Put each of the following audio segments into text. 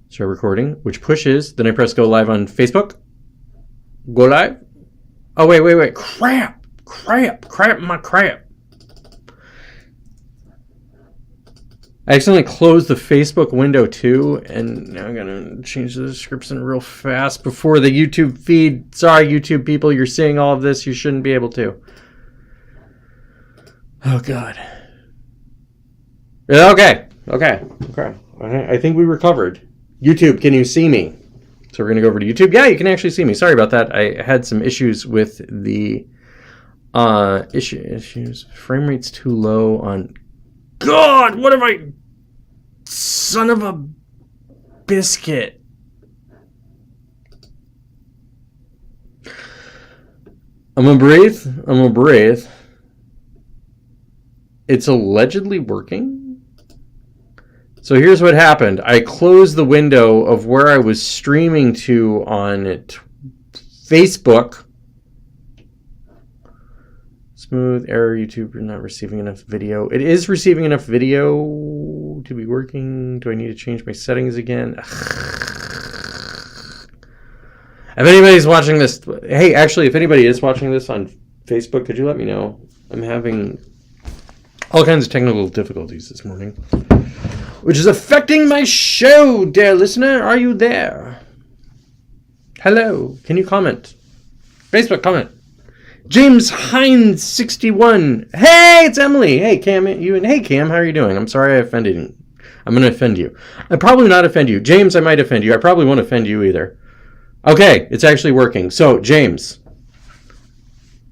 Start recording, which pushes. Then I press go live on Facebook. Go live. Oh, wait. Crap. I accidentally closed the Facebook window too, and now I'm going to change the description real fast before the YouTube feed. Sorry, YouTube people, you're seeing all of this. You shouldn't be able to. Oh, God. Okay. I think we recovered. YouTube, can you see me? So we're going to go over to YouTube. Yeah, you can actually see me. Sorry about that. I had some issues with the issues. Frame rate's too low on... God, what have I... Son of a biscuit. I'm gonna breathe. It's allegedly working. So here's what happened. I closed the window of where I was streaming to on Facebook. Smooth error, YouTube, you're not receiving enough video. It is receiving enough video to be working. Do I need to change my settings again? If anybody's watching this, hey, actually, if anybody is watching this on Facebook, could you let me know? I'm having all kinds of technical difficulties this morning, which is affecting my show, dear listener. Are you there? Hello. Can you comment? Facebook, comment. James Hines 61. Hey, it's Emily. Hey, Cam, hey, Cam, how are you doing? I'm sorry I offended you. I'm going to offend you. I'll probably not offend you. James, I might offend you. I probably won't offend you either. Okay, it's actually working. So, James,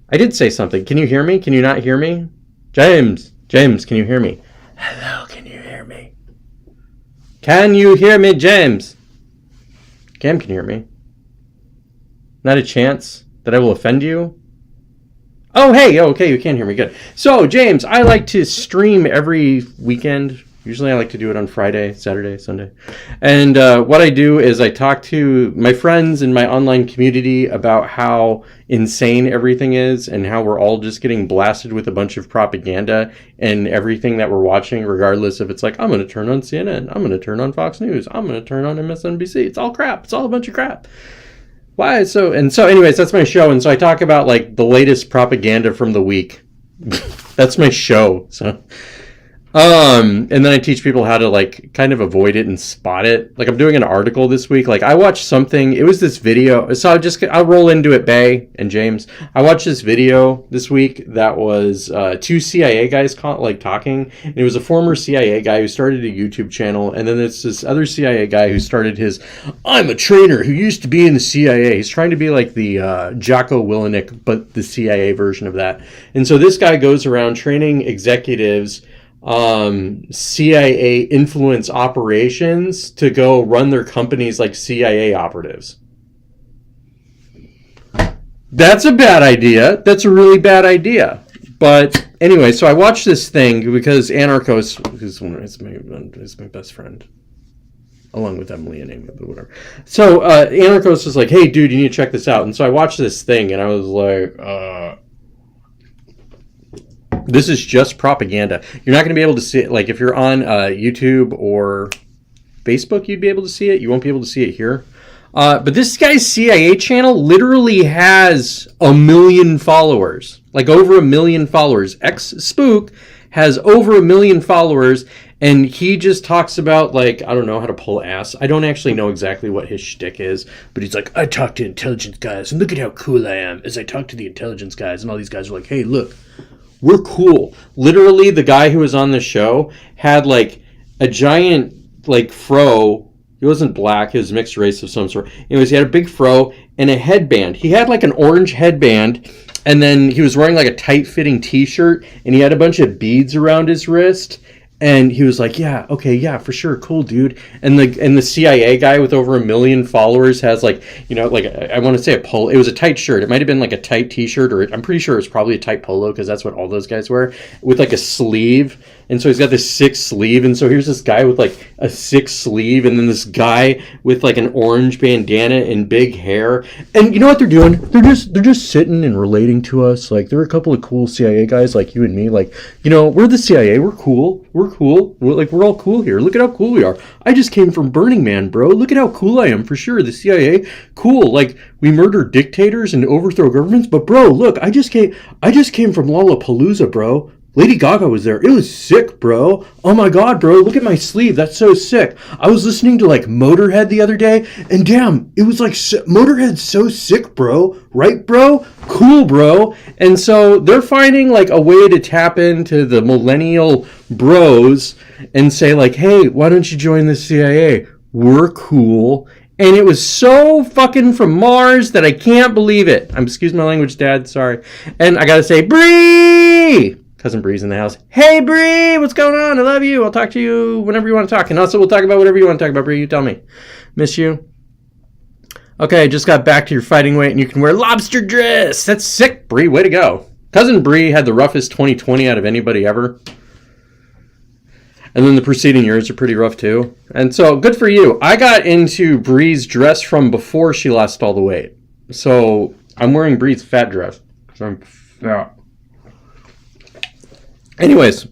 I did say something. Can you hear me? Can you not hear me? James, can you hear me? Hello, can you hear me? Can you hear me, James? Cam can hear me. Not a chance that I will offend you? Oh, hey, okay, you can hear me, good. So, James, I like to stream every weekend. Usually I like to do it on Friday, Saturday, Sunday. And what I do is I talk to my friends in my online community about how insane everything is and how we're all just getting blasted with a bunch of propaganda and everything that we're watching, regardless if it's like, I'm going to turn on CNN, I'm going to turn on Fox News, I'm going to turn on MSNBC. It's all crap. It's all a bunch of crap. Why? So anyways, that's my show. And so I talk about like the latest propaganda from the week. That's my show. So, and then I teach people how to like kind of avoid it and spot it. Like I'm doing an article this week. Like I watched something, it was this video. So I'll roll into it, Bay and James. I watched this video this week that was two CIA guys talking. And it was a former CIA guy who started a YouTube channel. And then there's this other CIA guy who started his, I'm a trainer who used to be in the CIA. He's trying to be like the Jocko Willenick, but the CIA version of that. And so this guy goes around training executives, CIA influence operations to go run their companies like CIA operatives. That's a bad idea. That's a really bad idea. But anyway, so I watched this thing because Anarchos is my best friend, along with Emily and Amy, but whatever. So Anarchos was like, hey, dude, you need to check this out. And so I watched this thing and I was like, this is just propaganda. You're not going to be able to see it. Like if you're on YouTube or Facebook, you'd be able to see it. You won't be able to see it here. But this guy's CIA channel literally has 1 million followers. Like over 1 million followers. Spook has over 1 million followers. And he just talks about, like, I don't know how to pull ass. I don't actually know exactly what his shtick is. But he's like, I talk to intelligence guys. And look at how cool I am as I talk to the intelligence guys. And all these guys are like, hey, look. We're cool. Literally, the guy who was on the show had like a giant like fro. He wasn't black. He was mixed race of some sort. Anyways, he had a big fro and a headband. He had like an orange headband, and then he was wearing like a tight-fitting T-shirt, and he had a bunch of beads around his wrist. And he was like, yeah, okay, yeah, for sure, cool, dude. And the CIA guy with over 1 million followers has like, you know, like I want to say a polo. It was a tight shirt. It might have been like a tight T-shirt, or I'm pretty sure it was probably a tight polo because that's what all those guys wear, with like a sleeve. And so he's got this 6 sleeve, and so here's this guy with like a 6 sleeve, and then this guy with like an orange bandana and big hair. And you know what they're doing? They're just sitting and relating to us. Like they're a couple of cool CIA guys like you and me. Like, you know, we're the CIA. We're cool. We're cool. We're all cool here. Look at how cool we are. I just came from Burning Man, bro. Look at how cool I am, for sure. The CIA, cool. Like, we murder dictators and overthrow governments, but bro, look, I just came from Lollapalooza, bro. Lady Gaga was there. It was sick, bro. Oh my god, bro. Look at my sleeve. That's so sick. I was listening to like Motorhead the other day, and damn, it was like Motorhead's so sick, bro. Right, bro? Cool, bro. And so they're finding like a way to tap into the millennial bros and say like, hey, why don't you join the CIA? We're cool. And it was so fucking from Mars that I can't believe it. Excuse my language, Dad. Sorry. And I gotta say, Bree! Cousin Bree's in the house. Hey, Bree, what's going on? I love you. I'll talk to you whenever you want to talk. And also, we'll talk about whatever you want to talk about, Bree. You tell me. Miss you. Okay, I just got back to your fighting weight, and you can wear lobster dress. That's sick, Bree. Way to go. Cousin Bree had the roughest 2020 out of anybody ever. And then the preceding years are pretty rough, too. And so, good for you. I got into Bree's dress from before she lost all the weight. So, I'm wearing Bree's fat dress. So, I'm fat. Anyways,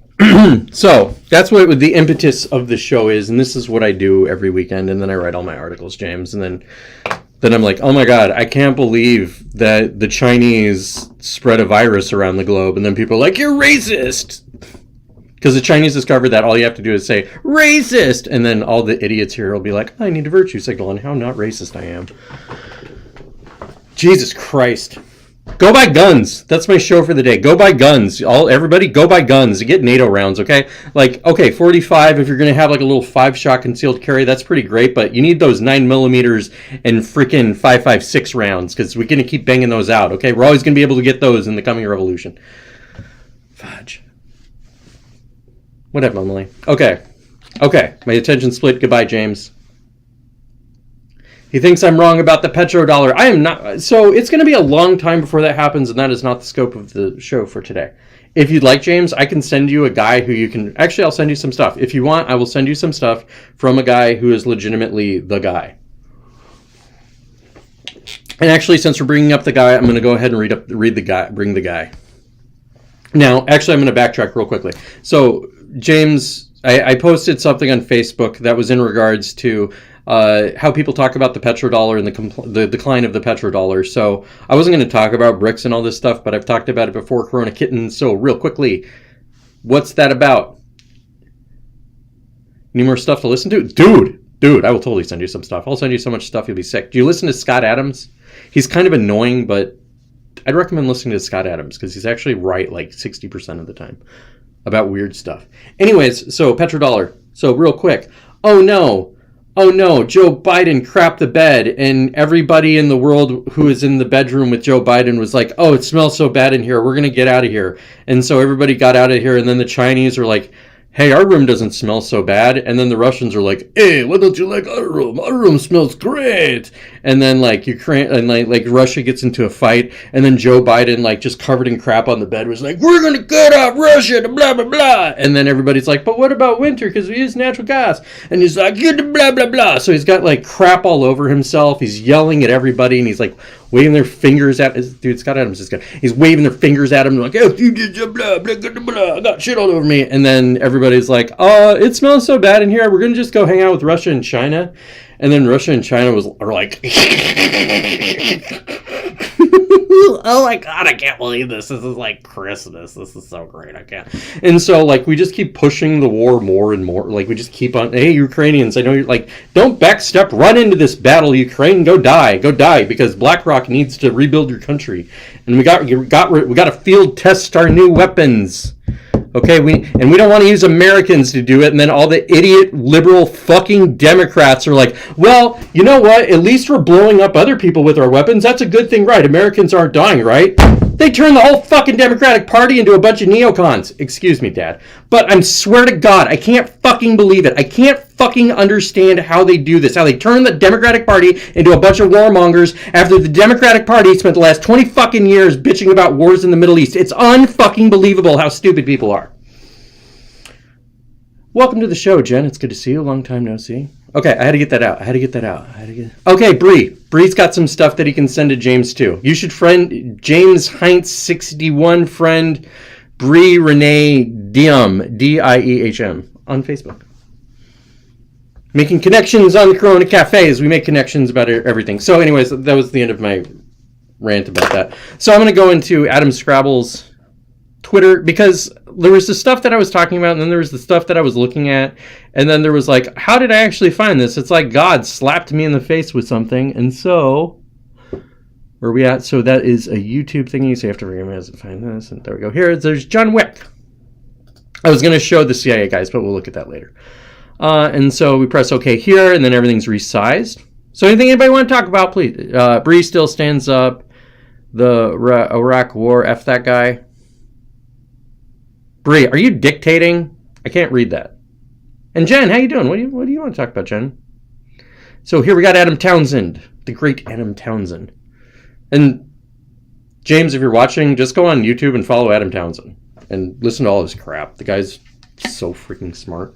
so that's what the impetus of the show is, and this is what I do every weekend, and then I write all my articles, James, and then I'm like, oh my god, I can't believe that the Chinese spread a virus around the globe, and then people are like, you're racist! Because the Chinese discovered that all you have to do is say, racist! And then all the idiots here will be like, I need a virtue signal, and how not racist I am. Jesus Christ. Go buy guns. That's my show for the day. Go buy guns. Everybody, go buy guns. Get NATO rounds, okay? Like, okay, 45, if you're going to have like a little 5-shot concealed carry, that's pretty great, but you need those 9mm and freaking 5.56 rounds, because we're going to keep banging those out, okay? We're always going to be able to get those in the coming revolution. Fudge. What up, Emily? Okay. My attention split. Goodbye, James. He thinks I'm wrong about the petrodollar. I am not. So it's going to be a long time before that happens, and that is not the scope of the show for today. If you'd like, James, I can send you a guy who you can... Actually, I'll send you some stuff. If you want, I will send you some stuff from a guy who is legitimately the guy. And actually, since we're bringing up the guy, I'm going to go ahead and bring the guy. Now, actually, I'm going to backtrack real quickly. So, James, I posted something on Facebook that was in regards to... how people talk about the petrodollar and the decline of the petrodollar. So I wasn't going to talk about BRICS and all this stuff, but I've talked about it before, Corona Kitten. So real quickly, what's that about? Need more stuff to listen to? Dude, I will totally send you some stuff. I'll send you so much stuff, you'll be sick. Do you listen to Scott Adams? He's kind of annoying, but I'd recommend listening to Scott Adams because he's actually right like 60% of the time about weird stuff. Anyways, so petrodollar. So real quick. Oh no, Joe Biden crapped the bed, and everybody in the world who was in the bedroom with Joe Biden was like, oh, it smells so bad in here, we're going to get out of here. And so everybody got out of here, and then the Chinese are like, hey, our room doesn't smell so bad. And then the Russians are like, hey, why don't you like our room? Our room smells great. And then like Ukraine and like Russia gets into a fight, and then Joe Biden, like just covered in crap on the bed, was like, we're going to cut out Russia, blah, blah, blah. And then everybody's like, but what about winter? Because we use natural gas. And he's like, blah, blah, blah. So he's got like crap all over himself. He's yelling at everybody, and he's like waving their fingers at his dude. Scott Adams is good. He's waving their fingers at him, like, oh, you did blah, blah, blah, blah. I got shit all over me. And then everybody's like, it smells so bad in here, we're going to just go hang out with Russia and China. And then Russia and China are like, oh my god, I can't believe this. This is like Christmas. This is so great. I can't. And so, like, we just keep pushing the war more and more. Like, we just keep on, hey, Ukrainians, I know you're like, don't backstep, run into this battle, Ukraine, go die, because BlackRock needs to rebuild your country. And we got to field test our new weapons. Okay, we don't want to use Americans to do it, and then all the idiot liberal fucking Democrats are like, well, you know what? At least we're blowing up other people with our weapons. That's a good thing, right? Americans aren't dying, right? They turned the whole fucking Democratic Party into a bunch of neocons. Excuse me, Dad. But I swear to God, I can't fucking believe it. I can't fucking understand how they do this. How they turn the Democratic Party into a bunch of warmongers after the Democratic Party spent the last 20 fucking years bitching about wars in the Middle East. It's unfucking believable how stupid people are. Welcome to the show, Jen. It's good to see you. Long time no see. Okay, I had to get that out. Okay, Bree's got some stuff that he can send to James, too. You should friend James Heinz 61 friend Bree Renee Diem, Diehm. on Facebook. Making connections on the Corona Cafes. We make connections about everything. So anyways, that was the end of my rant about that. So I'm going to go into Adam Scrabble's Twitter, because there was the stuff that I was talking about, and then there was the stuff that I was looking at, and then there was like, how did I actually find this? It's like God slapped me in the face with something, and so where are we at? So that is a YouTube thingy, so you have to remember to find this, and there we go. Here, there's John Wick. I was going to show the CIA guys, but we'll look at that later. And so we press OK here, and then everything's resized. So anything anybody want to talk about, please. Bree still stands up. The Iraq War, F that guy. Bree, are you dictating? I can't read that. And Jen, how you doing? What do you want to talk about, Jen? So here we got Adam Townsend, the great Adam Townsend. And James, if you're watching, just go on YouTube and follow Adam Townsend and listen to all his crap. The guy's so freaking smart.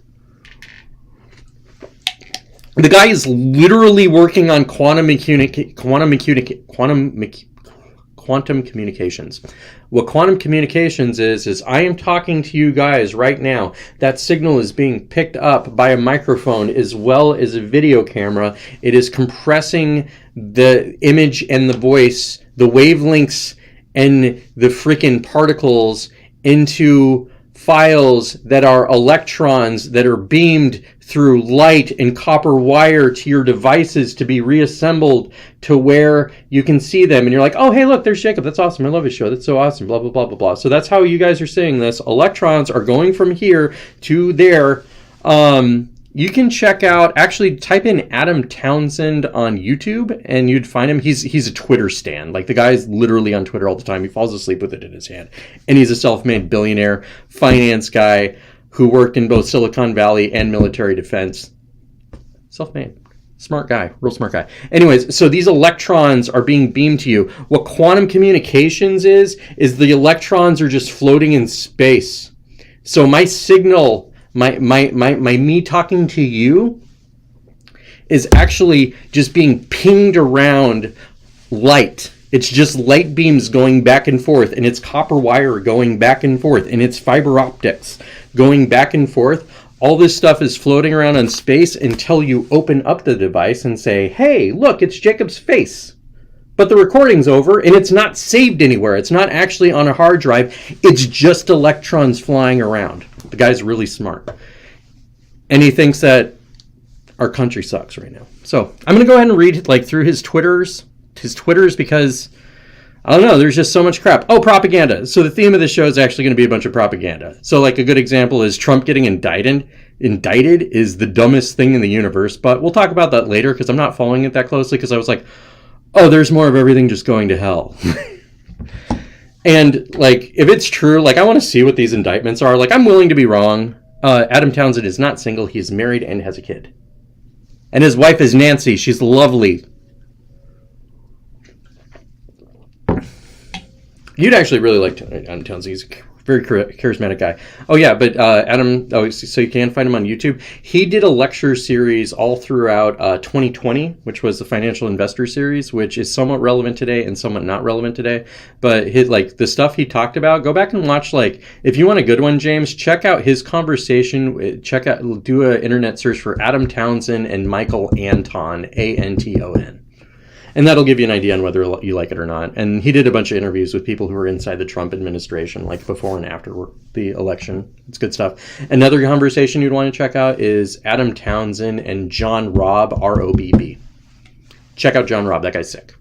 The guy is literally working on quantum communications. What quantum communications is I am talking to you guys right now. That signal is being picked up by a microphone as well as a video camera. It is compressing the image and the voice, the wavelengths and the freaking particles into files that are electrons that are beamed through light and copper wire to your devices to be reassembled to where you can see them. And you're like, oh, hey, look, there's Jacob. That's awesome. I love his show. That's so awesome. Blah, blah, blah, blah, blah. So that's how you guys are seeing this. Electrons are going from here to there. You can check out, actually type in Adam Townsend on YouTube and you'd find him. He's a Twitter stan. Like the guy's literally on Twitter all the time. He falls asleep with it in his hand. And he's a self-made billionaire finance guy who worked in both Silicon Valley and military defense. Self-made. Smart guy. Real smart guy. Anyways, so these electrons are being beamed to you. What quantum communications is the electrons are just floating in space. So my signal, my me talking to you is actually just being pinged around light. It's just light beams going back and forth, and it's copper wire going back and forth, and it's fiber optics going back and forth. All this stuff is floating around in space until you open up the device and say, hey, look, it's Jacob's face. But the recording's over, and it's not saved anywhere. It's not actually on a hard drive. It's just electrons flying around. The guy's really smart. And he thinks that our country sucks right now. So I'm going to go ahead and read through his Twitters because, I don't know, there's just so much crap. Oh, propaganda. So the theme of this show is actually going to be a bunch of propaganda. So a good example is Trump getting indicted. Indicted is the dumbest thing in the universe, but we'll talk about that later because I'm not following it that closely because I was like, oh, there's more of everything just going to hell. And if it's true, I want to see what these indictments are. I'm willing to be wrong. Adam Townsend is not single. He's married and has a kid. And his wife is Nancy. She's lovely. You'd actually really like Adam Townsend. He's a very charismatic guy. Oh, yeah, but Adam, so you can find him on YouTube. He did a lecture series all throughout 2020, which was the Financial Investor Series, which is somewhat relevant today and somewhat not relevant today. But his, the stuff he talked about, go back and watch, if you want a good one, James, check out his conversation. Do an internet search for Adam Townsend and Michael Anton, Anton. And that'll give you an idea on whether you like it or not. And he did a bunch of interviews with people who were inside the Trump administration, before and after the election. It's good stuff. Another conversation you'd want to check out is Adam Townsend and John Robb, R-O-B-B. Check out John Robb. That guy's sick.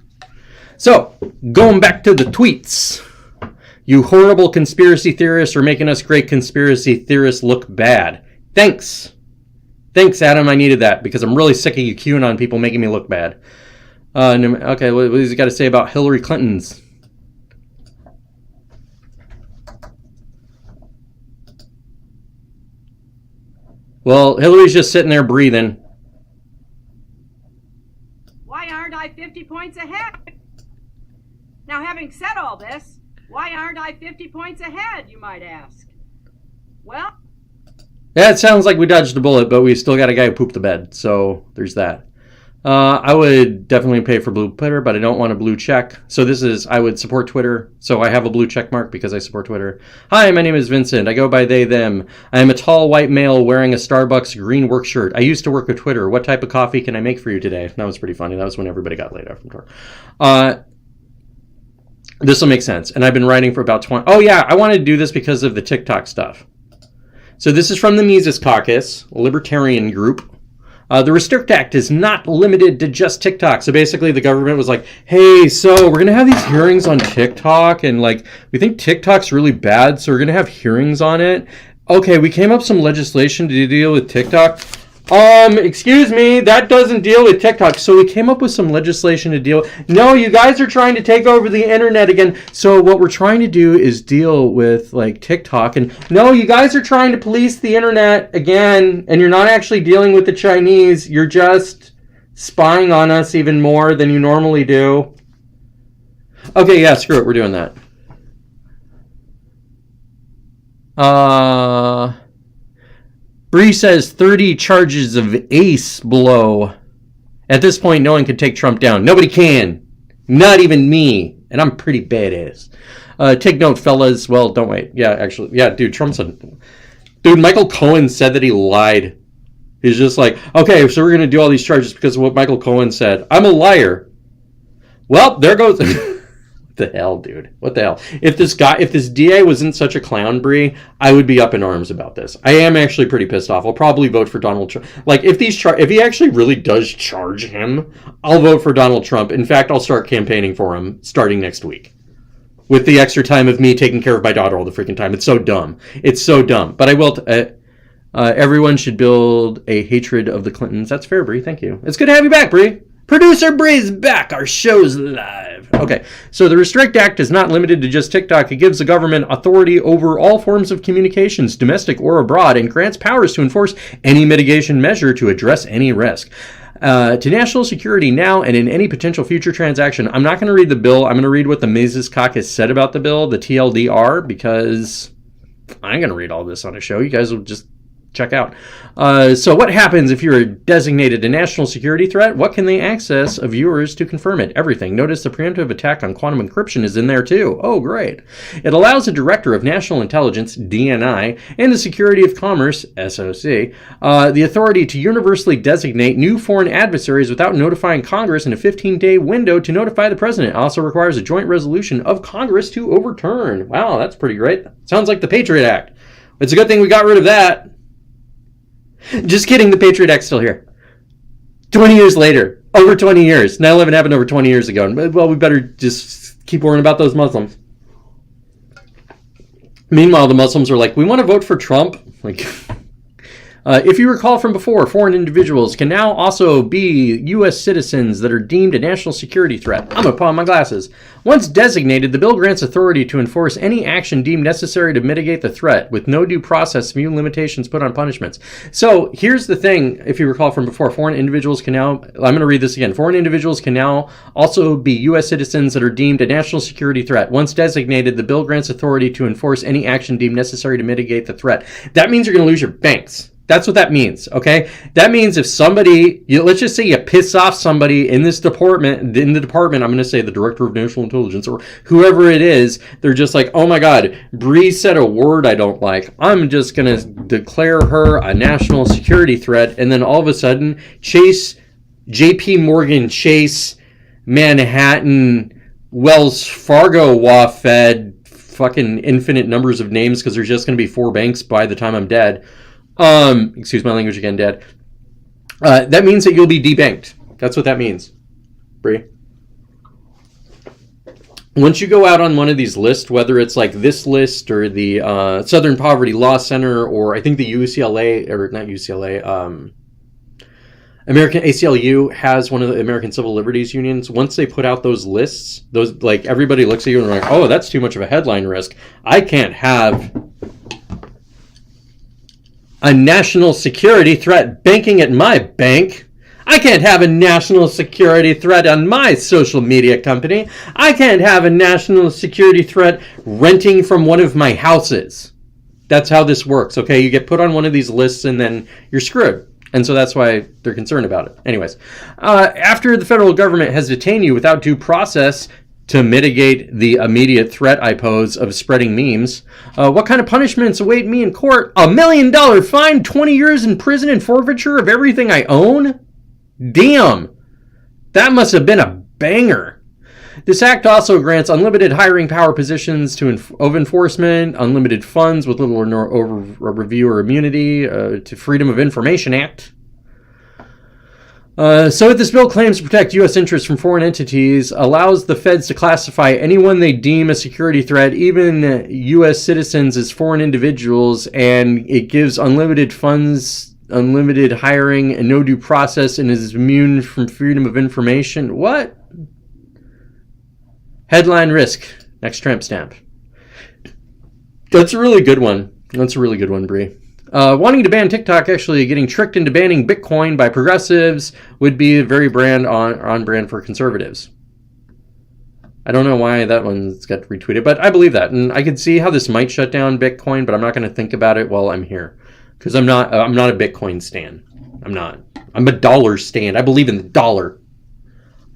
So, going back to the tweets. You horrible conspiracy theorists are making us great conspiracy theorists look bad. Thanks. Thanks, Adam. I needed that because I'm really sick of you QAnon people making me look bad. Okay, what has he got to say about Hillary Clinton's? Well, Hillary's just sitting there breathing. Why aren't I 50 points ahead? Now, having said all this, why aren't I 50 points ahead, you might ask? Well... Yeah, it sounds like we dodged a bullet, but we still got a guy who pooped the bed, so there's that. I would definitely pay for blue Twitter, but I don't want a blue check. So I would support Twitter. So I have a blue check mark because I support Twitter. Hi, my name is Vincent. I go by they, them. I am a tall white male wearing a Starbucks green work shirt. I used to work with Twitter. What type of coffee can I make for you today? That was pretty funny. That was when everybody got laid off from Twitter. This will make sense. And I've been writing for about 20. Oh yeah, I wanted to do this because of the TikTok stuff. So this is from the Mises Caucus, a libertarian group. The Restrict Act is not limited to just TikTok. So basically the government was like, hey, so we're going to have these hearings on TikTok. And like, we think TikTok's really bad. So we're going to have hearings on it. Okay, we came up with some legislation to deal with TikTok. Excuse me, that doesn't deal with TikTok. So we came up with some legislation to deal. No, you guys are trying to take over the internet again. So what we're trying to do is deal with like TikTok. And no, you guys are trying to police the internet again. And you're not actually dealing with the Chinese. You're just spying on us even more than you normally do. Okay, yeah, screw it. We're doing that. Bree says 30 charges of ace blow. At this point, no one can take Trump down. Nobody can. Not even me. And I'm pretty badass. Take note, fellas. Well, don't wait. Yeah, actually. Yeah, dude, Trump's a... Dude, Michael Cohen said that he lied. He's just like, okay, so we're going to do all these charges because of what Michael Cohen said. I'm a liar. Well, there goes... What the hell, dude? What the hell? If this DA wasn't such a clown, Bree, I would be up in arms about this. I am actually pretty pissed off. I'll probably vote for Donald Trump. Like, if he actually really does charge him, I'll vote for Donald Trump. In fact, I'll start campaigning for him starting next week. With the extra time of me taking care of my daughter all the freaking time. It's so dumb. It's so dumb. But I will... everyone should build a hatred of the Clintons. That's fair, Bree. Thank you. It's good to have you back, Bree. Producer Bree's back. Our show's live. Okay, so the Restrict Act is not limited to just TikTok. It gives the government authority over all forms of communications, domestic or abroad, and grants powers to enforce any mitigation measure to address any risk. To national security now and in any potential future transaction. I'm not going to read the bill. I'm going to read what the Mises Caucus said about the bill, the TLDR, because I ain't going to read all this on a show. You guys will just check out. So what happens if you're designated a national security threat? What can they access of yours to confirm it? Everything. Notice the preemptive attack on quantum encryption is in there too. Oh, great. It allows the Director of National Intelligence, DNI, and the Security of Commerce, SOC, the authority to universally designate new foreign adversaries without notifying Congress in a 15-day window to notify the President. It also requires a joint resolution of Congress to overturn. Wow, that's pretty great. Sounds like the Patriot Act. It's a good thing we got rid of that. Just kidding, the Patriot Act's still here. 20 years later. Over 20 years. 9/11 happened over 20 years ago. Well, we better just keep worrying about those Muslims. Meanwhile, the Muslims are like, we want to vote for Trump. Like, if you recall from before, foreign individuals can now also be U.S. citizens that are deemed a national security threat. I'm going to put on my glasses. Once designated, the bill grants authority to enforce any action deemed necessary to mitigate the threat, with no due process, few limitations put on punishments. So here's the thing, if you recall from before, foreign individuals can now, I'm going to read this again, foreign individuals can now also be U.S. citizens that are deemed a national security threat. Once designated, the bill grants authority to enforce any action deemed necessary to mitigate the threat. That means you're going to lose your banks. That's what that means, okay? That means if somebody, let's just say you piss off somebody in the department, I'm going to say the Director of National Intelligence or whoever it is, they're just like, oh my God, Bree said a word I don't like. I'm just going to declare her a national security threat. And then all of a sudden, JP Morgan Chase, Manhattan, Wells Fargo, WaFed, fucking infinite numbers of names because there's just going to be 4 banks by the time I'm dead. Excuse my language again, Dad. That means that you'll be debanked. That's what that means, Bree. Once you go out on one of these lists, whether it's like this list or the Southern Poverty Law Center, or I think the UCLA, or not UCLA, American ACLU has one of the American Civil Liberties Unions. Once they put out those lists, those, like, everybody looks at you and they're like, oh, that's too much of a headline risk. I can't have a national security threat banking at my bank. I can't have a national security threat on my social media company. I can't have a national security threat renting from one of my houses. That's how this works, okay? You get put on one of these lists and then you're screwed. And so that's why they're concerned about it. Anyways, after the federal government has detained you without due process to mitigate the immediate threat I pose of spreading memes, what kind of punishments await me in court? $1 million fine, 20 years in prison, and forfeiture of everything I own? Damn! That must have been a banger. This act also grants unlimited hiring power positions of enforcement, unlimited funds with little or no review or immunity, to Freedom of Information Act. So this bill claims to protect U.S. interests from foreign entities, allows the feds to classify anyone they deem a security threat, even U.S. citizens, as foreign individuals, and it gives unlimited funds, unlimited hiring, and no due process, and is immune from freedom of information. What? Headline risk. Next tramp stamp. That's a really good one. That's a really good one, Bree. Wanting to ban TikTok, actually getting tricked into banning Bitcoin by progressives would be very on brand for conservatives. I don't know why that one's got retweeted, but I believe that. And I could see how this might shut down Bitcoin, but I'm not going to think about it while I'm here. Because I'm not a Bitcoin stan. I'm not. I'm a dollar stan. I believe in the dollar.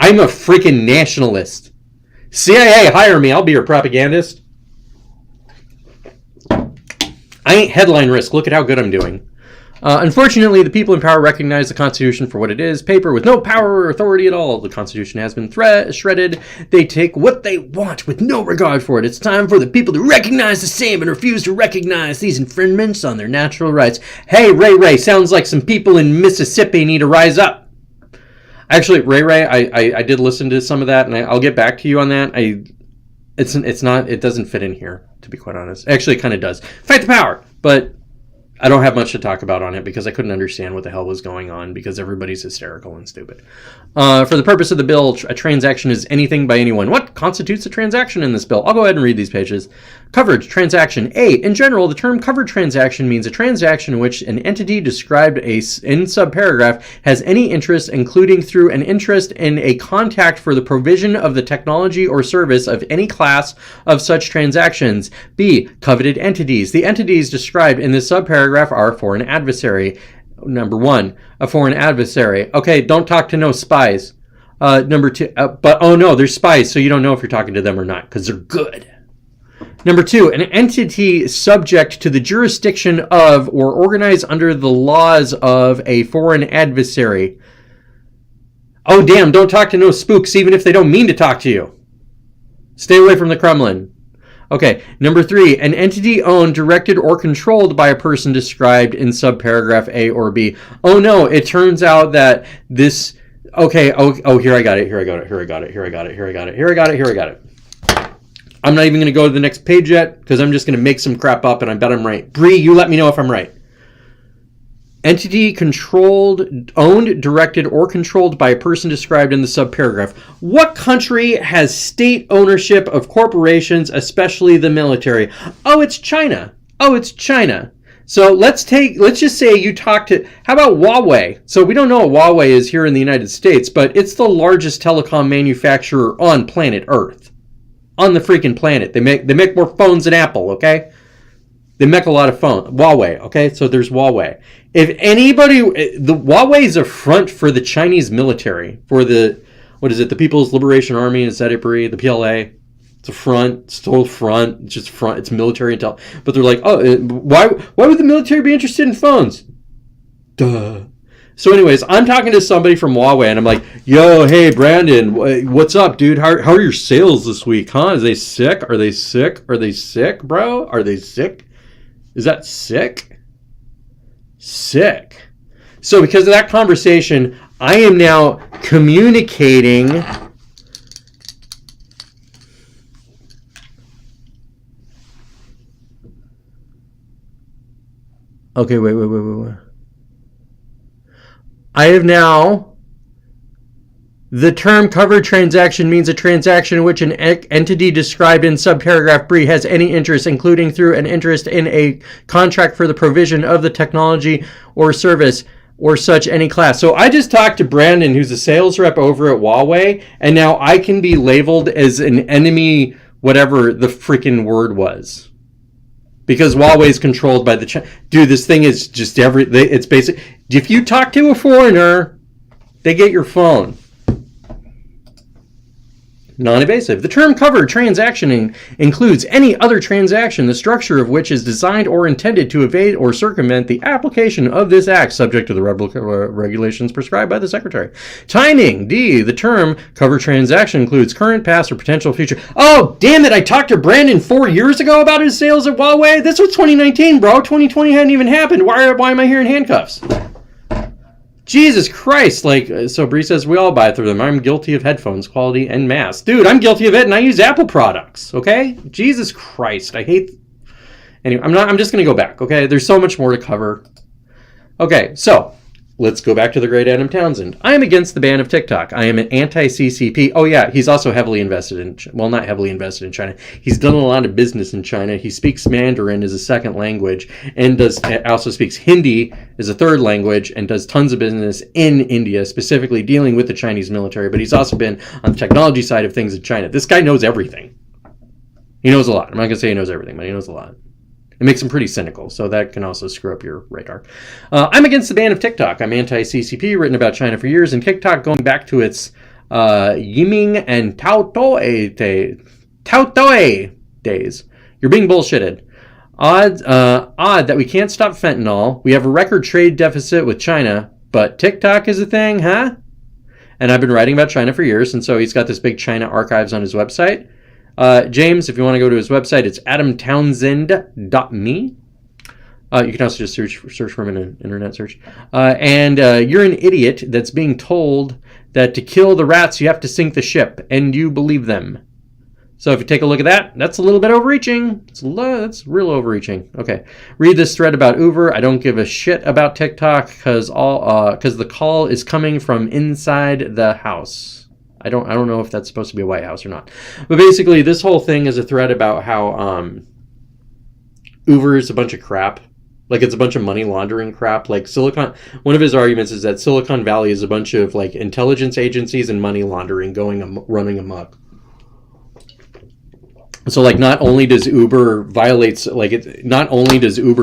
I'm a freaking nationalist. CIA, hire me. I'll be your propagandist. I ain't headline risk. Look at how good I'm doing. Unfortunately, the people in power recognize the Constitution for what it is. Paper with no power or authority at all. The Constitution has been shredded. They take what they want with no regard for it. It's time for the people to recognize the same and refuse to recognize these infringements on their natural rights. Hey, Ray, sounds like some people in Mississippi need to rise up. Actually, Ray, I did listen to some of that, and I'll get back to you on that. It doesn't fit in here, to be quite honest. Actually, it kind of does. Fight the power, but I don't have much to talk about on it because I couldn't understand what the hell was going on because everybody's hysterical and stupid. For the purpose of the bill, a transaction is anything by anyone. What constitutes a transaction in this bill? I'll go ahead and read these pages. Coverage, transaction. A, in general, the term covered transaction means a transaction in which an entity described in subparagraph has any interest, including through an interest in a contact for the provision of the technology or service of any class of such transactions. B, coveted entities. The entities described in this subparagraph are a foreign adversary. Number one, a foreign adversary. Okay, don't talk to no spies. Number two, but oh no, they're spies, so you don't know if you're talking to them or not, because they're good. Number two, an entity subject to the jurisdiction of or organized under the laws of a foreign adversary. Oh damn, don't talk to no spooks, even if they don't mean to talk to you. Stay away from the Kremlin. Okay, number three, an entity owned, directed, or controlled by a person described in subparagraph A or B. Oh no, it turns out that this... Okay, here I got it. I'm not even going to go to the next page yet, because I'm just going to make some crap up, and I bet I'm right. Bree, you let me know if I'm right. Entity controlled, owned, directed, or controlled by a person described in the subparagraph. What country has state ownership of corporations, especially the military? Oh, it's China. So let's just say you talk to, how about Huawei? So we don't know what Huawei is here in the United States, but it's the largest telecom manufacturer on planet Earth. On the freaking planet. They make more phones than Apple, okay? They make a lot of phones. Huawei, okay? So there's Huawei. If anybody... The Huawei is a front for the Chinese military. For the... What is it? The People's Liberation Army. Is that it, Brie? The PLA. It's a front. It's a total front. It's just front. It's military intel. But they're like, oh, why would the military be interested in phones? Duh. So anyways, I'm talking to somebody from Huawei, and I'm like, yo, hey, Brandon, what's up, dude? How are your sales this week, huh? Are they sick, bro? Are they sick? Is that sick? Sick. So because of that conversation, I am now communicating... Okay, wait. I have now... The term covered transaction means a transaction in which an entity described in subparagraph B has any interest, including through an interest in a contract for the provision of the technology or service or such any class. So I just talked to Brandon, who's a sales rep over at Huawei, and now I can be labeled as an enemy, whatever the freaking word was. Because Huawei is controlled by the Dude, this thing is just it's basic. If you talk to a foreigner, they get your phone. Non-evasive. The term covered transaction includes any other transaction, the structure of which is designed or intended to evade or circumvent the application of this act, subject to the regulations prescribed by the Secretary. Timing. D. The term covered transaction includes current, past, or potential future. Oh, damn it. I talked to Brandon 4 years ago about his sales at Huawei. This was 2019, bro. 2020 hadn't even happened. Why am I here in handcuffs? Jesus Christ, so Bree says, we all buy through them. I'm guilty of headphones, quality, and mass. Dude, I'm guilty of it, and I use Apple products, okay? Jesus Christ, I hate... Anyway, I'm just going to go back, okay? There's so much more to cover. Okay, so, let's go back to the great Adam Townsend. I am against the ban of TikTok. I am an anti-CCP. Oh yeah, he's also heavily invested in... Well, not heavily invested in China. He's done a lot of business in China. He speaks Mandarin as a second language, and also speaks Hindi as a third language, and does tons of business in India, specifically dealing with the Chinese military. But he's also been on the technology side of things in China. This guy knows everything. He knows a lot. I'm not going to say he knows everything, but he knows a lot. It makes him pretty cynical, so that can also screw up your radar. I'm against the ban of TikTok. I'm anti-CCP, written about China for years, and TikTok going back to its Yiming and Taotoe days. You're being bullshitted. Odd that we can't stop fentanyl. We have a record trade deficit with China, but TikTok is a thing, huh? And I've been writing about China for years, and so he's got this big China archives on his website. James, if you want to go to his website, it's adamtownsend.me. You can also just search for him in an internet search. And you're an idiot that's being told that to kill the rats, you have to sink the ship, and you believe them. So if you take a look at that, that's a little bit overreaching. That's real overreaching. Okay. Read this thread about Uber. I don't give a shit about TikTok because the call is coming from inside the house. I don't know if that's supposed to be a White House or not. But basically, this whole thing is a thread about how Uber is a bunch of crap. Like, it's a bunch of money laundering crap. Like, one of his arguments is that Silicon Valley is a bunch of, like, intelligence agencies and money laundering running amok. So, like, not only does Uber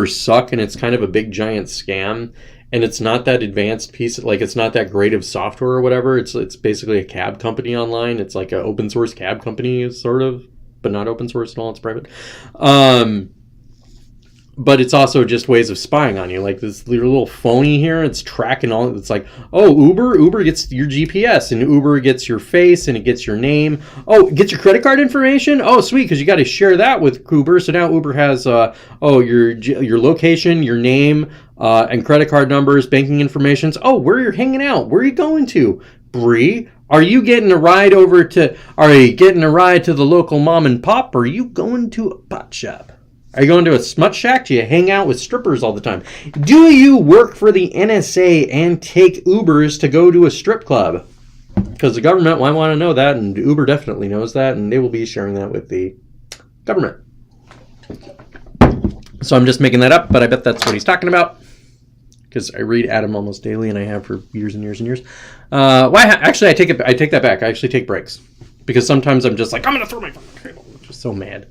suck and it's kind of a big giant scam, and it's not that advanced piece, like it's not that great of software or whatever. It's basically a cab company online. It's like an open source cab company, sort of, but not open source at all. It's private. But it's also just ways of spying on you. Like this little phony here, it's tracking all. It's like, oh, Uber gets your GPS, and Uber gets your face, and it gets your name. Oh, it gets your credit card information. Oh, sweet, because you got to share that with Uber. So now Uber has, your location, your name, and credit card numbers, banking information. Oh, where you're hanging out? Where are you going to, Bree? Are you getting a ride to the local mom and pop, or are you going to a pot shop? Are you going to a smut shack? Do you hang out with strippers all the time? Do you work for the NSA and take Ubers to go to a strip club? Because the government might want to know that, and Uber definitely knows that, and they will be sharing that with the government. So I'm just making that up, but I bet that's what he's talking about. Because I read Adam almost daily, and I have for years and years and years. Actually, I take that back. I actually take breaks. Because sometimes I'm just like, I'm going to throw my fucking table. I'm just so mad.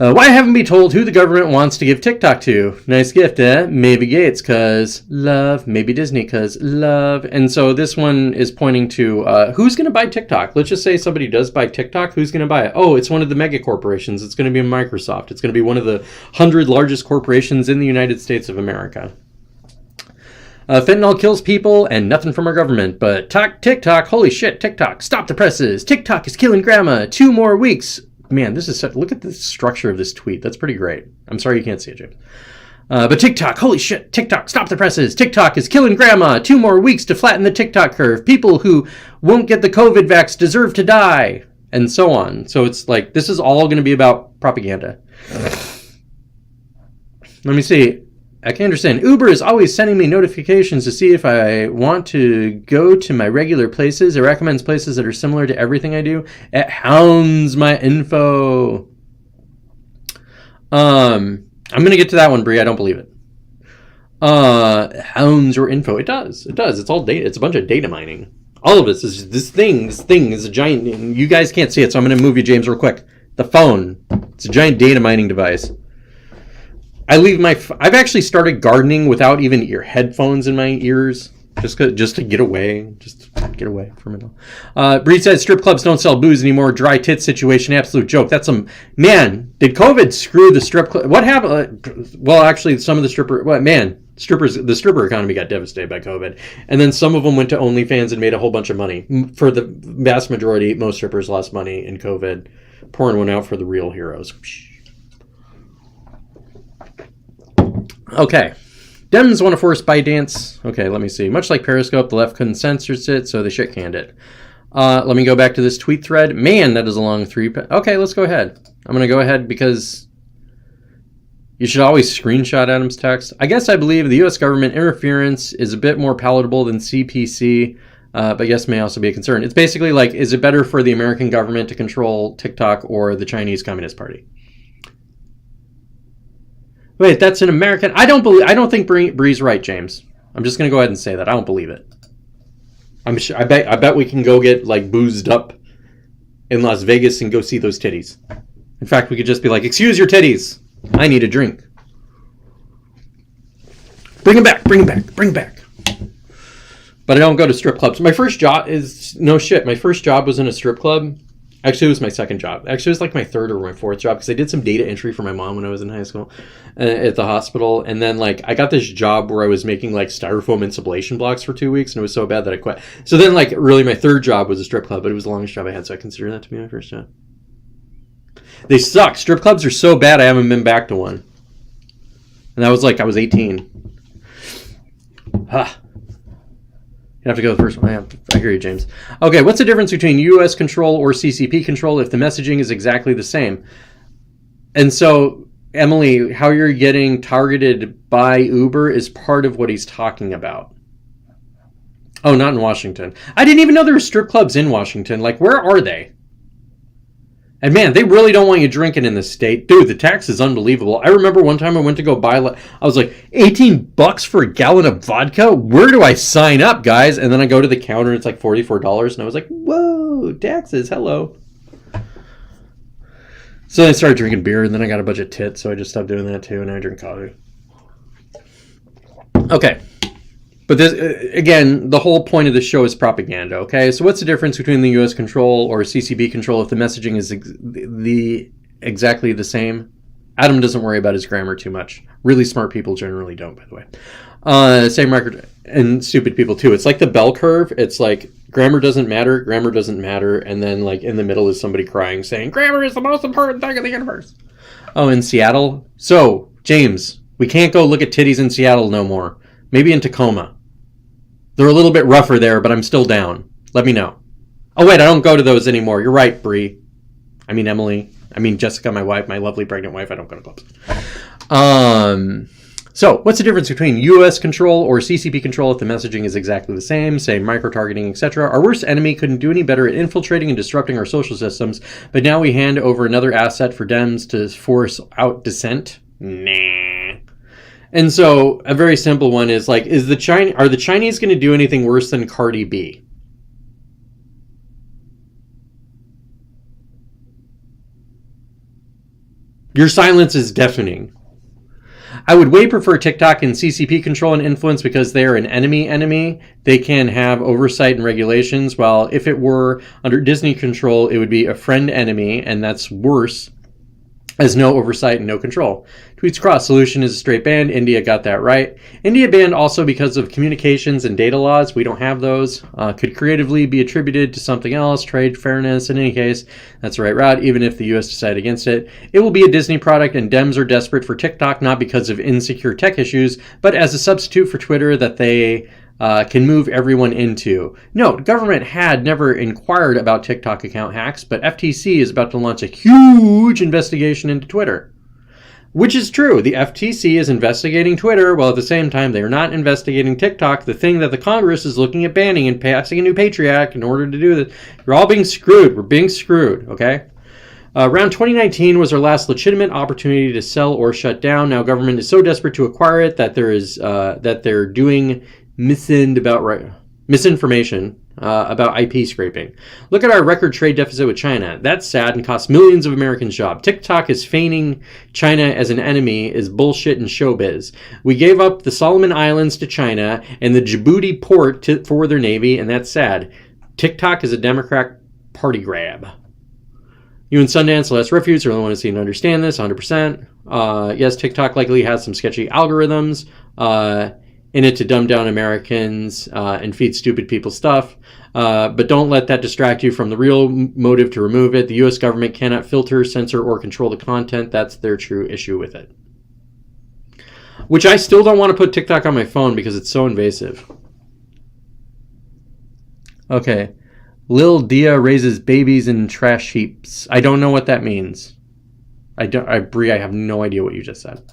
Why haven't we told who the government wants to give TikTok to? Nice gift, eh? Maybe Gates, cause love. Maybe Disney, cause love. And so this one is pointing to who's going to buy TikTok? Let's just say somebody does buy TikTok. Who's going to buy it? Oh, it's one of the mega corporations. It's going to be Microsoft. It's going to be one of the 100 largest corporations in the United States of America. Fentanyl kills people and nothing from our government. But TikTok, holy shit, TikTok. Stop the presses. TikTok is killing grandma. 2 more weeks. Man, look at the structure of this tweet. That's pretty great. I'm sorry you can't see it, James. But TikTok, holy shit, TikTok, stop the presses. TikTok is killing grandma. 2 more weeks to flatten the TikTok curve. People who won't get the COVID vax deserve to die. And so on. So it's like, this is all going to be about propaganda. Let me see. I can understand. Uber is always sending me notifications to see if I want to go to my regular places. It recommends places that are similar to everything I do. It hounds my info. I'm going to get to that one, Brie. I don't believe it. Hounds your info. It does. It's all data. It's a bunch of data mining. All of this thing is a giant. You guys can't see it, so I'm going to move you, James, real quick. The phone. It's a giant data mining device. I've actually started gardening without even headphones in my ears. Just to get away. Just get away from it all. Bree says strip clubs don't sell booze anymore. Dry tit situation. Absolute joke. That's some... Man, did COVID screw the strip club? What happened? Well, actually, some of the the stripper economy got devastated by COVID. And then some of them went to OnlyFans and made a whole bunch of money. For the vast majority, most strippers lost money in COVID. Pouring one out for the real heroes. Okay. Dems want to force ByteDance. Okay, let me see. Much like Periscope, the left couldn't censor it, so they shit canned it. Let me go back to this tweet thread. Man, that is a long three. Okay, let's go ahead. I'm going to go ahead because you should always screenshot Adam's text. I guess I believe the U.S. government interference is a bit more palatable than CPC, but yes, may also be a concern. It's basically like, is it better for the American government to control TikTok or the Chinese Communist Party? Wait, that's an American... I don't think Bree's right, James. I'm just going to go ahead and say that. I don't believe it. I bet we can go get, like, boozed up in Las Vegas and go see those titties. In fact, we could just be like, excuse your titties. I need a drink. Bring them back. But I don't go to strip clubs. My first job is... No shit. My first job was in a strip club. Actually, it was my second job. Actually, it was like my third or my fourth job because I did some data entry for my mom when I was in high school at the hospital. And then, like, I got this job where I was making, like, styrofoam insulation blocks for 2 weeks, and it was so bad that I quit. So then, like, really my third job was a strip club, but it was the longest job I had, so I consider that to be my first job. They suck. Strip clubs are so bad I haven't been back to one. And that was, like, I was 18. You have to go to the first one. I hear you, James. Okay, what's the difference between U.S. control or CCP control if the messaging is exactly the same? And so, Emily, how you're getting targeted by Uber is part of what he's talking about. Oh, not in Washington. I didn't even know there were strip clubs in Washington. Like, where are they? And man, they really don't want you drinking in this state. Dude, the tax is unbelievable. I remember one time I went to go buy, I was like, $18 for a gallon of vodka? Where do I sign up, guys? And then I go to the counter and it's like $44. And I was like, whoa, taxes, hello. So I started drinking beer and then I got a bunch of tits. So I just stopped doing that too. And I drink coffee. Okay. But this, again, the whole point of the show is propaganda, okay? So what's the difference between the U.S. control or CCP control if the messaging is exactly the same? Adam doesn't worry about his grammar too much. Really smart people generally don't, by the way. Same record, and stupid people too. It's like the bell curve. It's like grammar doesn't matter, and then like in the middle is somebody crying saying, grammar is the most important thing in the universe. Oh, in Seattle? So, James, we can't go look at titties in Seattle no more. Maybe in Tacoma. They're a little bit rougher there, but I'm still down. Let me know. Oh, wait, I don't go to those anymore. You're right, Bree. I mean, Emily. I mean, Jessica, my wife, my lovely pregnant wife. I don't go to clubs. So, what's the difference between U.S. control or CCP control if the messaging is exactly the same, say micro-targeting, etc.? Our worst enemy couldn't do any better at infiltrating and disrupting our social systems, but now we hand over another asset for Dems to force out dissent? Nah. And so a very simple one is like, are the Chinese going to do anything worse than Cardi B? Your silence is deafening. I would way prefer TikTok and CCP control and influence because they are an enemy. They can have oversight and regulations, while if it were under Disney control, it would be a friend enemy, and that's worse. Has no oversight and no control. Tweets cross. Solution is a straight ban. India got that right. India banned also because of communications and data laws. We don't have those. Could creatively be attributed to something else. Trade fairness. In any case, that's the right route, even if the U.S. decide against it. It will be a Disney product, and Dems are desperate for TikTok, not because of insecure tech issues, but as a substitute for Twitter that they can move everyone into. Note, government had never inquired about TikTok account hacks, but FTC is about to launch a huge investigation into Twitter. Which is true. The FTC is investigating Twitter, while at the same time they are not investigating TikTok, the thing that the Congress is looking at banning and passing a new Patriot Act in order to do this. You're all being screwed. We're being screwed, okay? Around 2019 was our last legitimate opportunity to sell or shut down. Now government is so desperate to acquire it that they're doing misinformation about IP scraping. Look at our record trade deficit with China. That's sad and costs millions of Americans jobs. TikTok is feigning China as an enemy is bullshit and showbiz. We gave up the Solomon Islands to China and the Djibouti port for their navy, and that's sad. TikTok is a Democrat party grab. You and Sundance, Last Refuge are the only ones who seem to understand this 100%. Yes, TikTok likely has some sketchy algorithms in it to dumb down Americans and feed stupid people stuff. But don't let that distract you from the real motive to remove it. The U.S. government cannot filter, censor, or control the content. That's their true issue with it. Which I still don't want to put TikTok on my phone because it's so invasive. Okay. Lil Dia raises babies in trash heaps. I don't know what that means. Brie, I have no idea what you just said.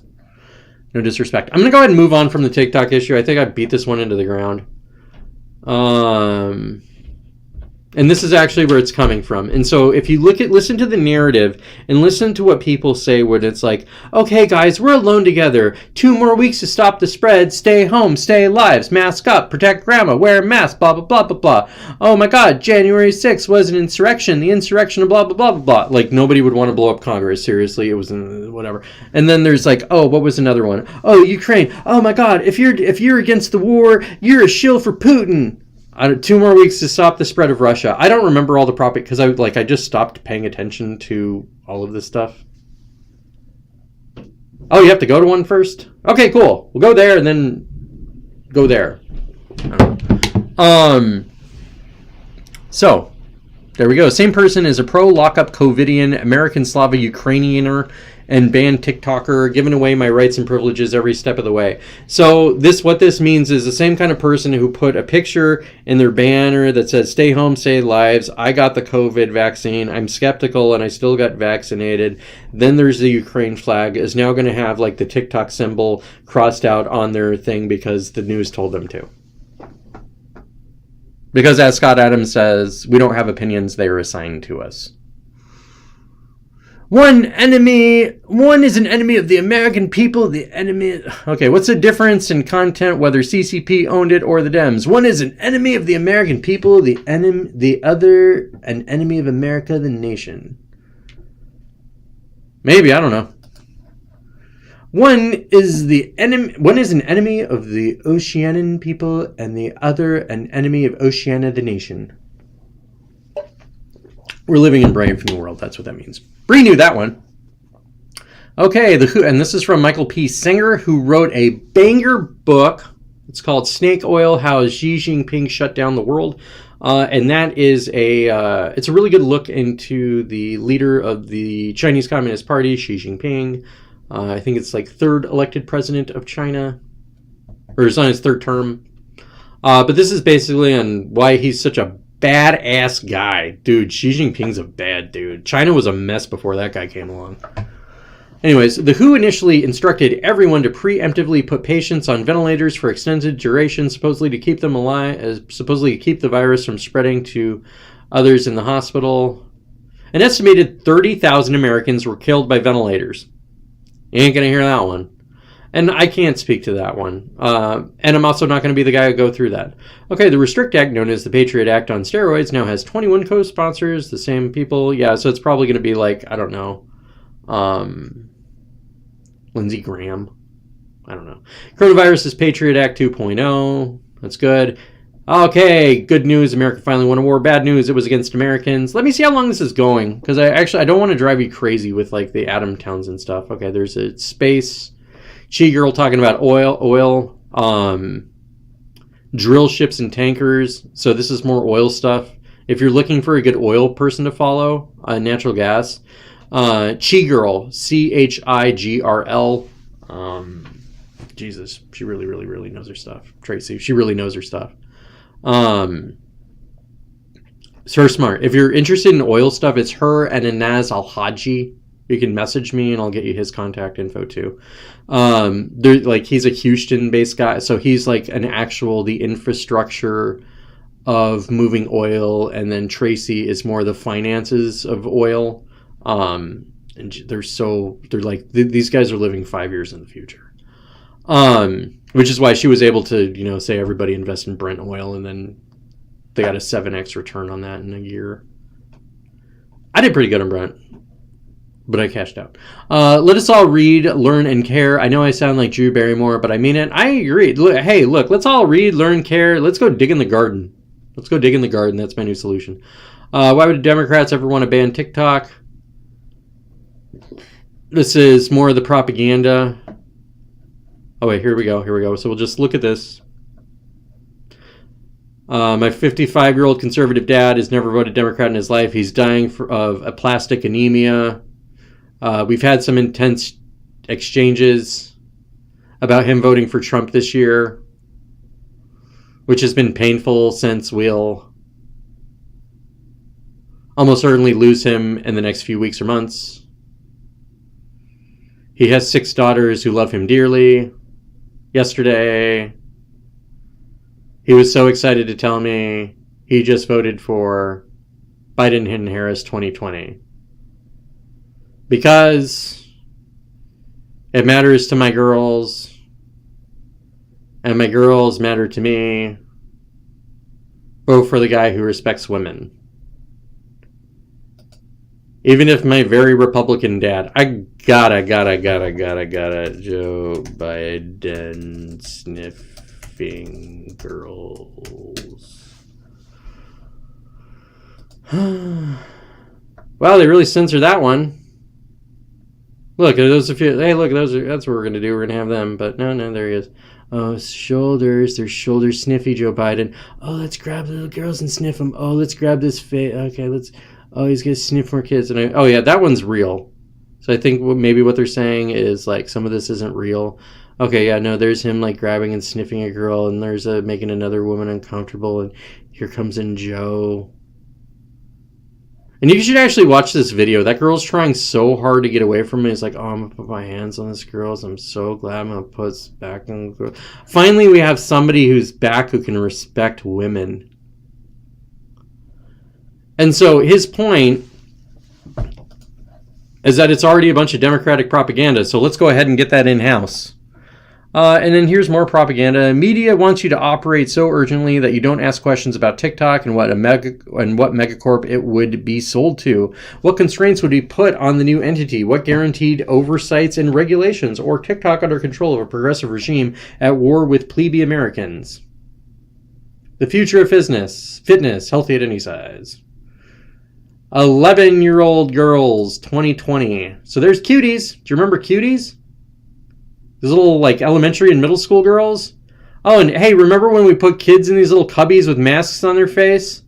No disrespect. I'm going to go ahead and move on from the TikTok issue. I think I beat this one into the ground. And this is actually where it's coming from. And so if you listen to the narrative and listen to what people say when it's like, okay, guys, we're alone together. 2 more weeks to stop the spread. Stay home, stay alive, mask up, protect grandma, wear a mask, blah, blah, blah, blah, blah. Oh my God, January 6th was an insurrection, the insurrection of blah, blah, blah, blah, blah. Like nobody would want to blow up Congress. Seriously, it was whatever. And then there's like, oh, what was another one? Oh, Ukraine. Oh my God, if you're against the war, you're a shill for Putin. 2 more weeks to stop the spread of Russia. I don't remember all the because I just stopped paying attention to all of this stuff. Oh, you have to go to one first? Okay, cool. We'll go there and then go there. So there we go. Same person is a pro lockup COVIDian, American Slava Ukrainianer, and banned TikToker, giving away my rights and privileges every step of the way. So what this means is the same kind of person who put a picture in their banner that says, stay home, save lives. I got the COVID vaccine. I'm skeptical and I still got vaccinated. Then there's the Ukraine flag is now going to have like the TikTok symbol crossed out on their thing because the news told them to. Because as Scott Adams says, we don't have opinions, they are assigned to us. One is an enemy of the American people, the enemy... Okay, what's the difference in content whether CCP owned it or the Dems? One is an enemy of the American people, the other an enemy of America, the nation. Maybe, I don't know. One is an enemy of the Oceanian people and the other an enemy of Oceania, the nation. We're living in Brave New World, that's what that means. Bree knew that one. Okay, and this is from Michael P. Singer, who wrote a banger book. It's called Snake Oil: How Xi Jinping Shut Down the World. And that is it's a really good look into the leader of the Chinese Communist Party, Xi Jinping. I think it's like 3rd elected president of China, or it's on his 3rd term. But this is basically on why he's such a badass guy. Dude, Xi Jinping's a bad dude. China was a mess before that guy came along. Anyways, the WHO initially instructed everyone to preemptively put patients on ventilators for extended duration, supposedly to keep them alive, supposedly to keep the virus from spreading to others in the hospital. An estimated 30,000 Americans were killed by ventilators. You ain't gonna hear that one. And I can't speak to that one. And I'm also not going to be the guy who go through that. Okay, the Restrict Act, known as the Patriot Act on steroids, now has 21 co-sponsors, the same people. Yeah, so it's probably going to be like, I don't know, Lindsey Graham. I don't know. Coronavirus is Patriot Act 2.0. That's good. Okay, good news. America finally won a war. Bad news, it was against Americans. Let me see how long this is going, because I don't want to drive you crazy with like the atom towns and stuff. Okay, there's a space... Chi Girl talking about oil, drill ships and tankers. So this is more oil stuff. If you're looking for a good oil person to follow, natural gas, Chi Girl, CHIGRL. Jesus, she really, really, really knows her stuff. Tracy, she really knows her stuff. So her smart. If you're interested in oil stuff, it's her and Inaz Al-Haji. You can message me and I'll get you his contact info too. He's a Houston-based guy, so he's like the infrastructure of moving oil, and then Tracy is more the finances of oil. And these guys are living 5 years in the future. Which is why she was able to, say everybody invest in Brent oil, and then they got a 7x return on that in a year. I did pretty good on Brent, but I cashed out. Let us all read, learn, and care. I know I sound like Drew Barrymore, but I mean it. I agree. Hey, look, let's all read, learn, care. Let's go dig in the garden. Let's go dig in the garden. That's my new solution. Why would Democrats ever want to ban TikTok? This is more of the propaganda. Oh, wait, here we go. So we'll just look at this. My 55-year-old conservative dad has never voted Democrat in his life. He's dying of aplastic anemia. We've had some intense exchanges about him voting for Trump this year, which has been painful since we'll almost certainly lose him in the next few weeks or months. He has 6 daughters who love him dearly. Yesterday, he was so excited to tell me he just voted for Biden and Harris 2020. Because it matters to my girls, and my girls matter to me. Vote for the guy who respects women. Even if my very Republican dad, I gotta, Joe Biden sniffing girls. Wow, they really censored that one. Look, those a few. Hey, look, that's what we're gonna do. We're gonna have them, but no, there he is. Oh, shoulders. There's shoulder sniffy Joe Biden. Oh, let's grab the little girls and sniff them. Oh, let's grab this face. Okay, let's. Oh, he's gonna sniff more kids. And oh yeah, that one's real. So I think maybe what they're saying is like some of this isn't real. Okay, yeah, no, there's him like grabbing and sniffing a girl, and there's making another woman uncomfortable, and here comes in Joe. And you should actually watch this video. That girl's trying so hard to get away from me. It's like, oh, I'm going to put my hands on this girl. I'm so glad I'm going to put this back on the girl. Finally, we have somebody who's back who can respect women. And so his point is that it's already a bunch of Democratic propaganda. So let's go ahead and get that in-house. And then here's more propaganda. Media wants you to operate so urgently that you don't ask questions about TikTok and what megacorp it would be sold to. What constraints would be put on the new entity? What guaranteed oversights and regulations? Or TikTok under control of a progressive regime at war with plebe Americans? The future of fitness, healthy at any size. 11-year-old girls, 2020. So there's cuties. Do you remember cuties? These little, like, elementary and middle school girls. Oh, and hey, remember when we put kids in these little cubbies with masks on their face?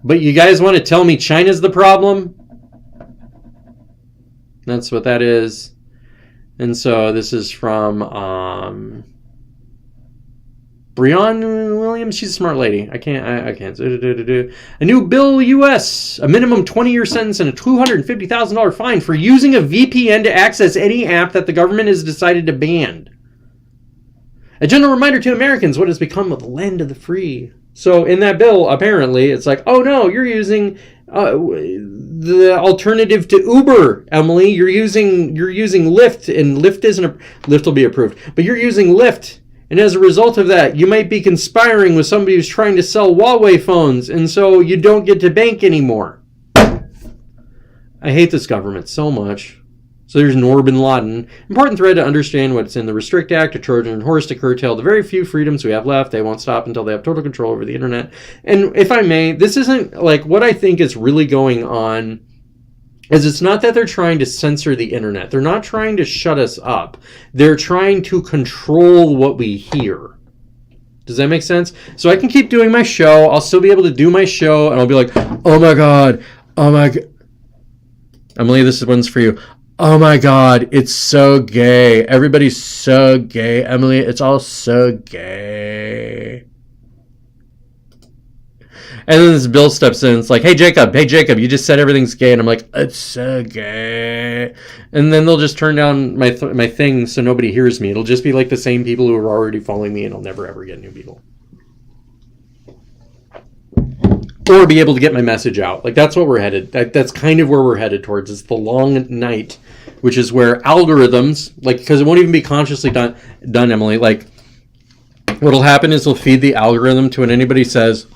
But you guys want to tell me China's the problem? That's what that is. And so this is from Breonna Williams. She's a smart lady. I can't. A new bill, U.S. A minimum 20-year sentence and a $250,000 fine for using a VPN to access any app that the government has decided to ban. A gentle reminder to Americans what has become of the land of the free. So in that bill, apparently, it's like, oh no, you're using the alternative to Uber, Emily. You're using Lyft, and Lyft will be approved, but you're using Lyft. And as a result of that, you might be conspiring with somebody who's trying to sell Huawei phones, and so you don't get to bank anymore. I hate this government so much. So there's Noor bin Laden. Important thread to understand what's in the Restrict Act, a Trojan horse to curtail the very few freedoms we have left. They won't stop until they have total control over the internet. And if I may, this isn't like what I think is really going on. Is it's not that they're trying to censor the internet. They're not trying to shut us up. They're trying to control what we hear. Does that make sense? So I can keep doing my show. I'll still be able to do my show, and I'll be like, oh my God. Emily, this one's for you. Oh my God, it's so gay. Everybody's so gay. Emily, it's all so gay. And then this Bill steps in. It's like, hey, Jacob, you just said everything's gay. And I'm like, it's so gay. And then they'll just turn down my thing so nobody hears me. It'll just be like the same people who are already following me, and I'll never, ever get new people. Or be able to get my message out. Like, that's what we're headed. That's kind of where we're headed towards. It's the long night, which is where algorithms, like, because it won't even be consciously done, Emily. Like, what'll happen is they'll feed the algorithm to when anybody says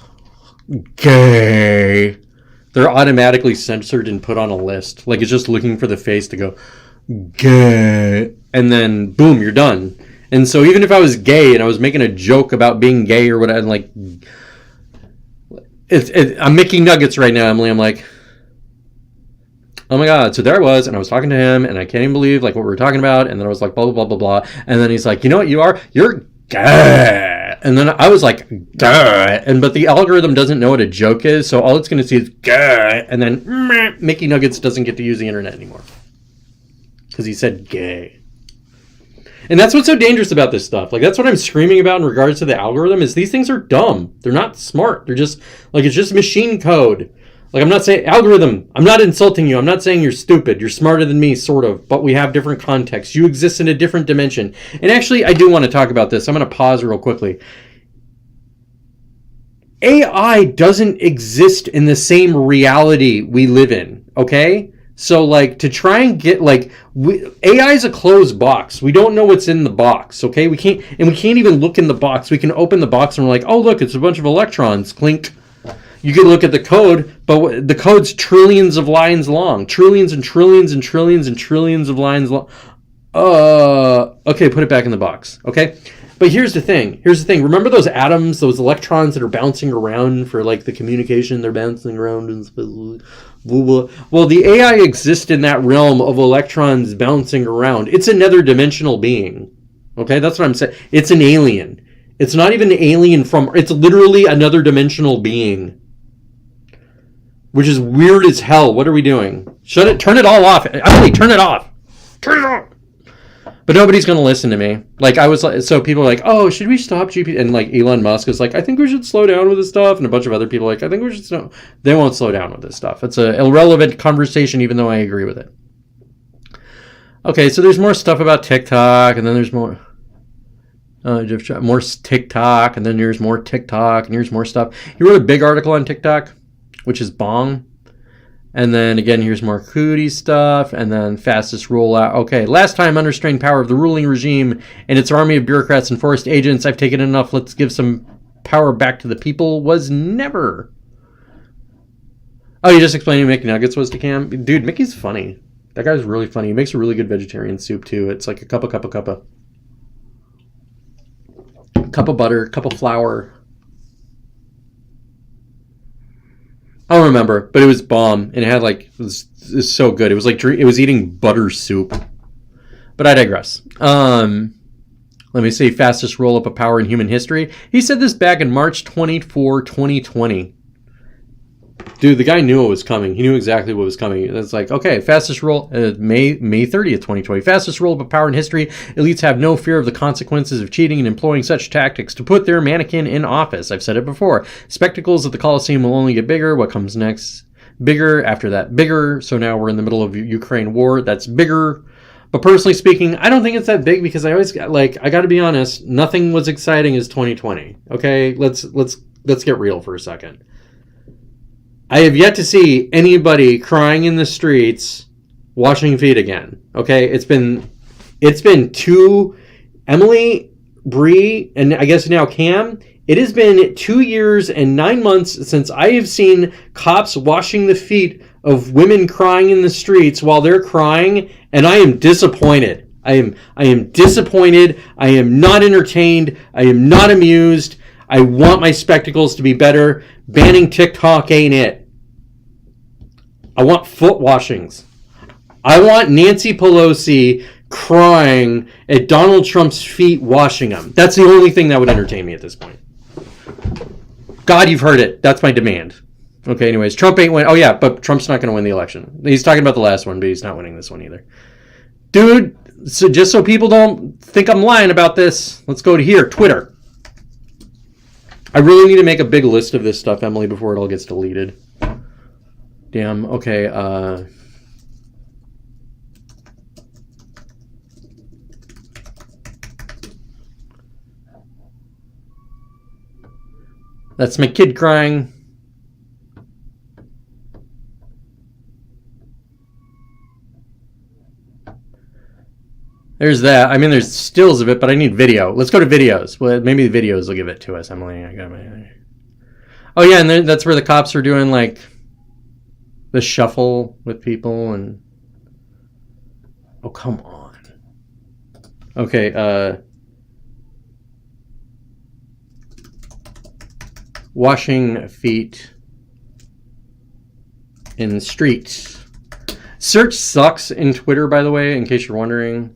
gay, they're automatically censored and put on a list. Like, it's just looking for the face to go gay, and then boom, you're done. And so even if I was gay and I was making a joke about being gay or whatever, like, I'm making nuggets right now, Emily. I'm like, oh my God. So there I was, and I was talking to him, and I can't even believe like what we were talking about. And then I was like, blah, blah, blah, blah, blah. And then he's like, you know what you are? You're gay. And then I was like, gay. But the algorithm doesn't know what a joke is. So all it's going to see is gay. And then Mickey Nuggets doesn't get to use the internet anymore. Because he said gay. And that's what's so dangerous about this stuff. Like, that's what I'm screaming about in regards to the algorithm, is these things are dumb. They're not smart. They're just, like, it's just machine code. Like, I'm not saying, algorithm, I'm not insulting you. I'm not saying you're stupid. You're smarter than me, sort of. But we have different contexts. You exist in a different dimension. And actually, I do want to talk about this. I'm going to pause real quickly. AI doesn't exist in the same reality we live in, okay? So, like, to try and get, like, AI is a closed box. We don't know what's in the box, okay? We can't even look in the box. We can open the box and we're like, oh, look, it's a bunch of electrons. Clink. You can look at the code, but the code's trillions of lines long. Trillions and trillions and trillions and trillions of lines long. Okay, put it back in the box, okay? But here's the thing. Remember those atoms, those electrons that are bouncing around for, like, the communication? They're bouncing around and stuff. Well, the AI exists in that realm of electrons bouncing around. It's another dimensional being. Okay, that's what I'm saying. It's an alien. It's not even an alien from... It's literally another dimensional being. Which is weird as hell. What are we doing? Shut it. Turn it all off. Emily, turn it off. Turn it off. But nobody's going to listen to me. Like, I was like, so people are like, oh, should we stop GPT? And like Elon Musk is like, I think we should slow down with this stuff. And a bunch of other people are like, I think we should slow. They won't slow down with this stuff. It's an irrelevant conversation, even though I agree with it. Okay, so there's more stuff about TikTok, and then there's more TikTok, and then there's more TikTok, and here's more stuff. He wrote a big article on TikTok, which is bong. And then again, here's more cootie stuff, and then fastest rollout. Okay, last time unrestrained power of the ruling regime and its army of bureaucrats and forced agents. I've taken enough. Let's give some power back to the people. Was never. Oh, you just explaining Mickey Nuggets was to Cam? Dude, Mickey's funny. That guy's really funny. He makes a really good vegetarian soup, too. It's like a cup of butter, cup of flour. I don't remember, but it was bomb, and it had like, it was so good. It was like, it was eating butter soup. But I digress. Let me see, fastest roll-up of power in human history. He said this back in March 24, 2020. Dude, the guy knew what was coming. He knew exactly what was coming. It's like, okay, fastest roll, May 30th, 2020. Fastest roll-up of power in history. Elites have no fear of the consequences of cheating and employing such tactics to put their mannequin in office. I've said it before. Spectacles at the Coliseum will only get bigger. What comes next? Bigger. After that, bigger. So now we're in the middle of Ukraine war. That's bigger. But personally speaking, I don't think it's that big because I always got, like, I got to be honest, nothing was exciting as 2020. Okay, let's get real for a second. I have yet to see anybody crying in the streets washing feet again. Okay, it's been Emily, Bree, and I guess now Cam. It has been 2 years and 9 months since I have seen cops washing the feet of women crying in the streets while they're crying, and I am disappointed. I am disappointed. I am not entertained. I am not amused. I want my spectacles to be better. Banning TikTok ain't it. I want foot washings. I want Nancy Pelosi crying at Donald Trump's feet washing them. That's the only thing that would entertain me at this point. God, you've heard it. That's my demand. Okay, anyways, Trump ain't win. Oh, yeah, but Trump's not going to win the election. He's talking about the last one, but he's not winning this one either. Dude, so just so people don't think I'm lying about this, let's go to here, Twitter. I really need to make a big list of this stuff, Emily, before it all gets deleted. Damn, okay, that's my kid crying. There's that. I mean, there's stills of it, but I need video. Let's go to videos. Well, maybe the videos will give it to us, Emily. I got my... Oh, yeah, and then that's where the cops are doing, like, the shuffle with people and... Oh, come on. Okay, washing feet in the streets. Search sucks in Twitter, by the way, in case you're wondering.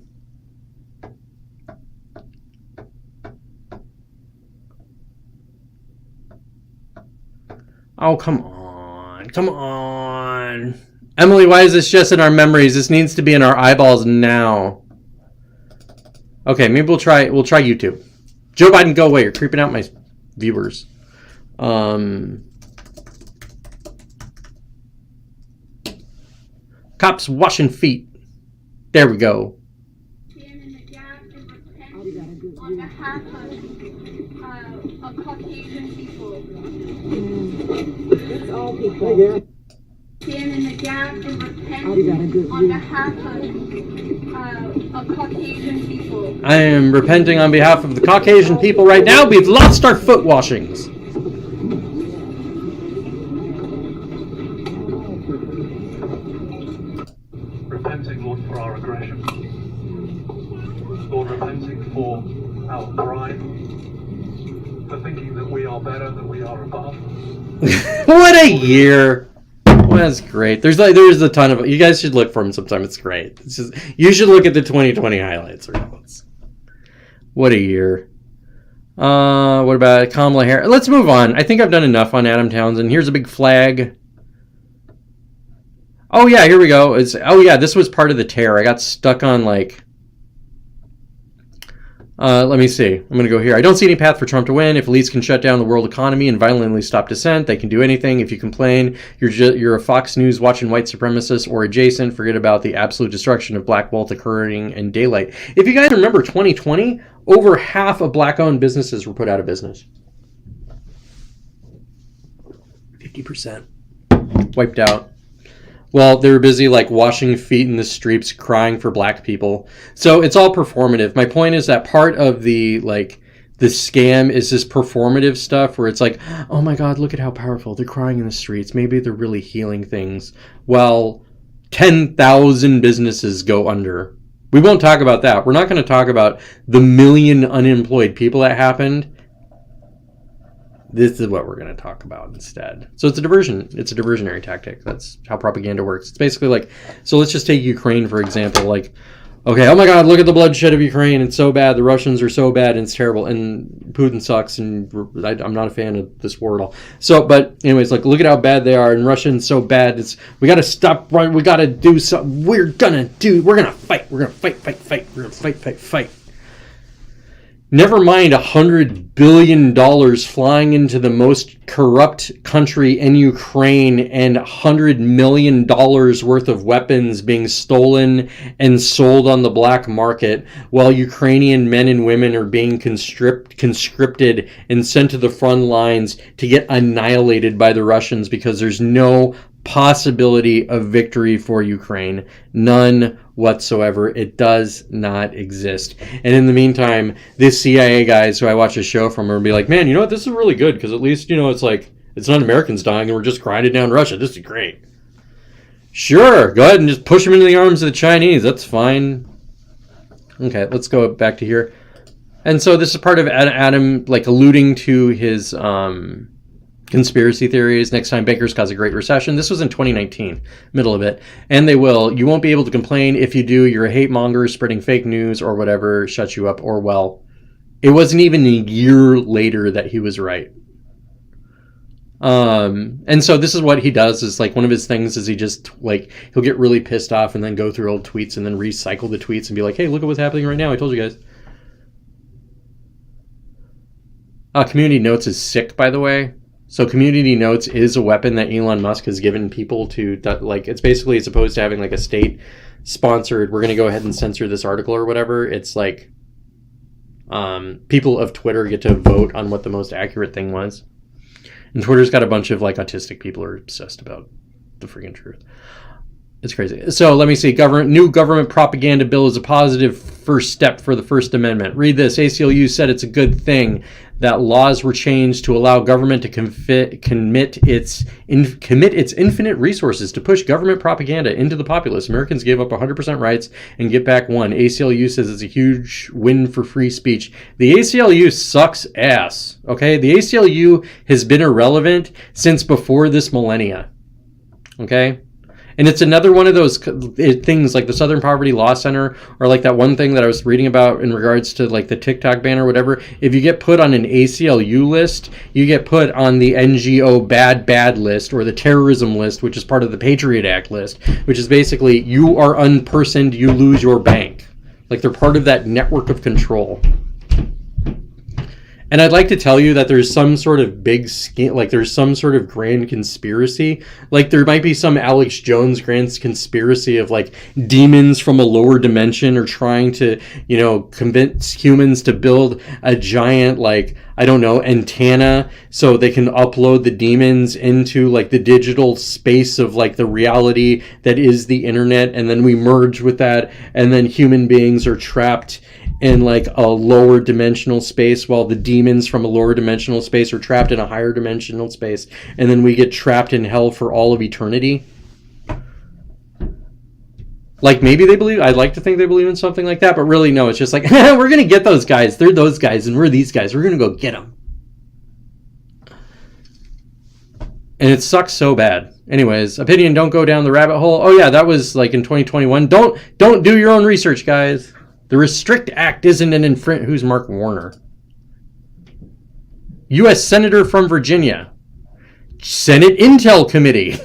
Oh, come on. Come on. Emily, why is this just in our memories? This needs to be in our eyeballs now. Okay, maybe we'll try YouTube. Joe Biden, go away. You're creeping out my viewers. Cops washing feet. There we go. On behalf of Caucasian people. It's all people. Stand in the gap and repent on behalf of Caucasian people. I am repenting on behalf of the Caucasian people right now. We've lost our foot washings. Repenting, Lord, for our aggression. Lord, repenting for our pride, for thinking that we are better, that we are above. What a year. Well, that's great. There's a ton of... You guys should look for them sometime. It's great. It's just, you should look at the 2020 highlights. What a year. What about Kamala Harris? Let's move on. I think I've done enough on Adam Townsend. Here's a big flag. Oh, yeah, here we go. Oh, yeah, this was part of the tear. I got stuck on, like... let me see. I'm going to go here. I don't see any path for Trump to win. If elites can shut down the world economy and violently stop dissent, they can do anything. If you complain, you're a Fox News watching white supremacist or adjacent. Forget about the absolute destruction of black wealth occurring in daylight. If you guys remember 2020, over half of black-owned businesses were put out of business. 50%. Wiped out. Well, they were busy like washing feet in the streets, crying for black people. So it's all performative. My point is that part of the scam is this performative stuff where it's like, oh my God, look at how powerful. They're crying in the streets. Maybe they're really healing things. Well, 10,000 businesses go under. We won't talk about that. We're not going to talk about the million unemployed people that happened. This is what we're going to talk about instead. So it's a diversion. It's a diversionary tactic. That's how propaganda works. It's basically like, so let's just take Ukraine, for example. Like, okay, oh my God, look at the bloodshed of Ukraine. It's so bad. The Russians are so bad and it's terrible. And Putin sucks. And I'm not a fan of this war at all. So, but anyways, like, look at how bad they are. And Russians so bad. We got to stop running. We got to do something. We're going to fight. We're going to fight. We're going to fight. Never mind $100 billion flying into the most corrupt country in Ukraine and $100 million worth of weapons being stolen and sold on the black market while Ukrainian men and women are being conscripted and sent to the front lines to get annihilated by the Russians because there's no possibility of victory for Ukraine. None whatsoever. It does not exist. And in the meantime, these CIA guys who I watch a show from will be like, man, you know what? This is really good because at least, you know, it's like, it's not Americans dying and we're just grinding down Russia. This is great. Sure, go ahead and just push them into the arms of the Chinese. That's fine. Okay, let's go back to here. And so this is part of Adam, like, alluding to his conspiracy theories. Next time bankers cause a great recession. This was in 2019, middle of it. And they will. You won't be able to complain. If you do, you're a hate monger spreading fake news or whatever shuts you up. Or, well, it wasn't even a year later that he was right. And so this is what he does is like one of his things is he just like, he'll get really pissed off and then go through old tweets and then recycle the tweets and be like, hey, look at what's happening right now. I told you guys. Community Notes is sick, by the way. So Community Notes is a weapon that Elon Musk has given people to, like, it's basically as opposed to having like a state sponsored, we're going to go ahead and censor this article or whatever. It's like people of Twitter get to vote on what the most accurate thing was. And Twitter's got a bunch of like autistic people who are obsessed about the freaking truth. It's crazy. So let me see. New government propaganda bill is a positive first step for the First Amendment. Read this. ACLU said it's a good thing that laws were changed to allow government to commit its infinite resources to push government propaganda into the populace. Americans gave up 100% rights and get back one. ACLU says it's a huge win for free speech. The ACLU sucks ass. Okay, the ACLU has been irrelevant since before this millennia. Okay. And it's another one of those things like the Southern Poverty Law Center, or like that one thing that I was reading about in regards to like the TikTok ban or whatever. If you get put on an ACLU list, you get put on the NGO bad list, or the terrorism list, which is part of the Patriot Act list, which is basically you are unpersoned, you lose your bank. Like they're part of that network of control. And I'd like to tell you that there's some sort of big scheme, like there's some sort of grand conspiracy. Like there might be some Alex Jones grand conspiracy of like demons from a lower dimension are trying to, you know, convince humans to build a giant, like, I don't know, antenna so they can upload the demons into like the digital space of like the reality that is the internet. And then we merge with that. And then human beings are trapped in like a lower dimensional space while the demons from a lower dimensional space are trapped in a higher dimensional space, and then we get trapped in hell for all of eternity. Like maybe they believe, I'd like to think they believe in something like that, but really no, it's just like, we're going to get those guys. They're those guys and we're these guys. We're going to go get them. And it sucks so bad. Anyways, opinion, don't go down the rabbit hole. Oh yeah, that was like in 2021. Don't do your own research, guys. The Restrict Act isn't an infringement. Who's Mark Warner? U.S. Senator from Virginia. Senate Intel Committee.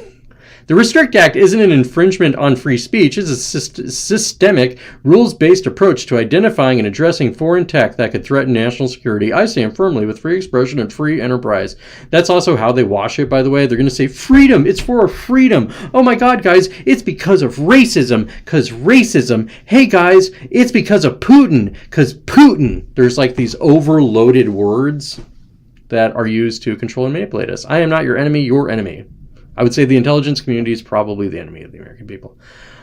The Restrict Act isn't an infringement on free speech. It's a systemic, rules-based approach to identifying and addressing foreign tech that could threaten national security. I stand firmly with free expression and free enterprise. That's also how they wash it, by the way. They're going to say freedom. It's for freedom. Oh my God, guys, it's because of racism. Because racism. Hey, guys, it's because of Putin. Because Putin. There's like these overloaded words that are used to control and manipulate us. I am not your enemy, your enemy. I would say the intelligence community is probably the enemy of the American people.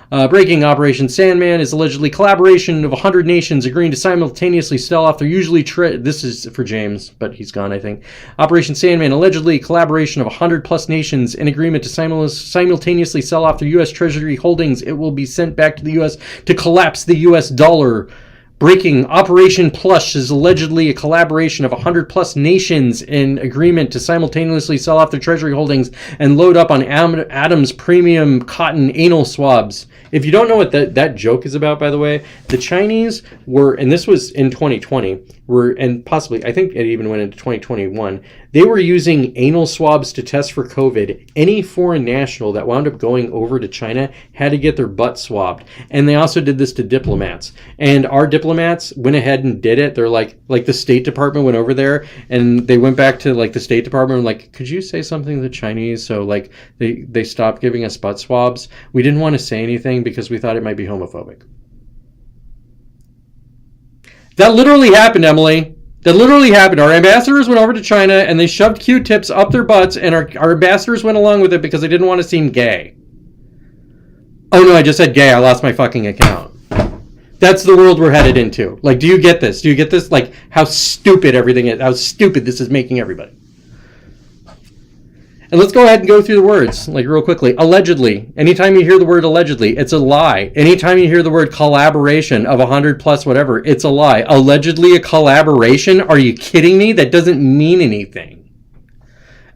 Breaking Operation Sandman is allegedly collaboration of 100 nations agreeing to simultaneously sell off their usually... This is for James, but he's gone, I think. Operation Sandman, allegedly collaboration of 100 plus nations in agreement to simultaneously sell off their U.S. Treasury holdings. It will be sent back to the U.S. to collapse the U.S. dollar. Breaking Operation Plush is allegedly a collaboration of 100 plus nations in agreement to simultaneously sell off their treasury holdings and load up on Adam's premium cotton anal swabs. If you don't know what that joke is about, by the way, the Chinese were, and this was in 2020, and possibly, I think it even went into 2021, they were using anal swabs to test for COVID. Any foreign national that wound up going over to China had to get their butt swabbed. And they also did this to diplomats. And our diplomats went ahead and did it. They're like the State Department went over there and they went back to like the State Department and like, could you say something to the Chinese? So like they stopped giving us butt swabs. We didn't want to say anything because we thought it might be homophobic. That literally happened, Emily. That literally happened. Our ambassadors went over to China and they shoved Q-tips up their butts, and our ambassadors went along with it because they didn't want to seem gay. Oh no, I just said gay. I lost my fucking account. That's the world we're headed into. Like, do you get this? Do you get this? Like, how stupid everything is. How stupid this is making everybody. And let's go ahead and go through the words, like, real quickly. Allegedly. Anytime you hear the word allegedly, it's a lie. Anytime you hear the word collaboration of 100 plus whatever, it's a lie. Allegedly a collaboration? Are you kidding me? That doesn't mean anything.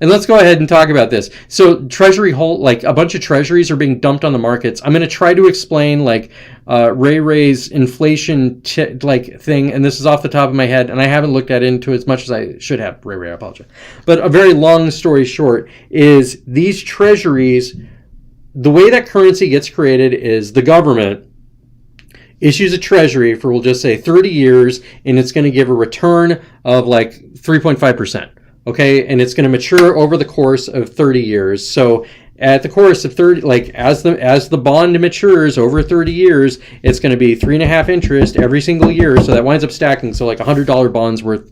And let's go ahead and talk about this. So treasury like a bunch of treasuries are being dumped on the markets. I'm going to try to explain like Ray's inflation thing, and this is off the top of my head, and I haven't looked at it into as much as I should have. Ray, I apologize. But a very long story short is these treasuries, the way that currency gets created is the government issues a treasury for, we'll just say 30 years, and it's going to give a return of like 3.5%. Okay, and it's going to mature over the course of 30 years. So at the course of 30, like as the bond matures over 30 years, it's going to be 3.5 interest every single year. So that winds up stacking. So like $100 bonds worth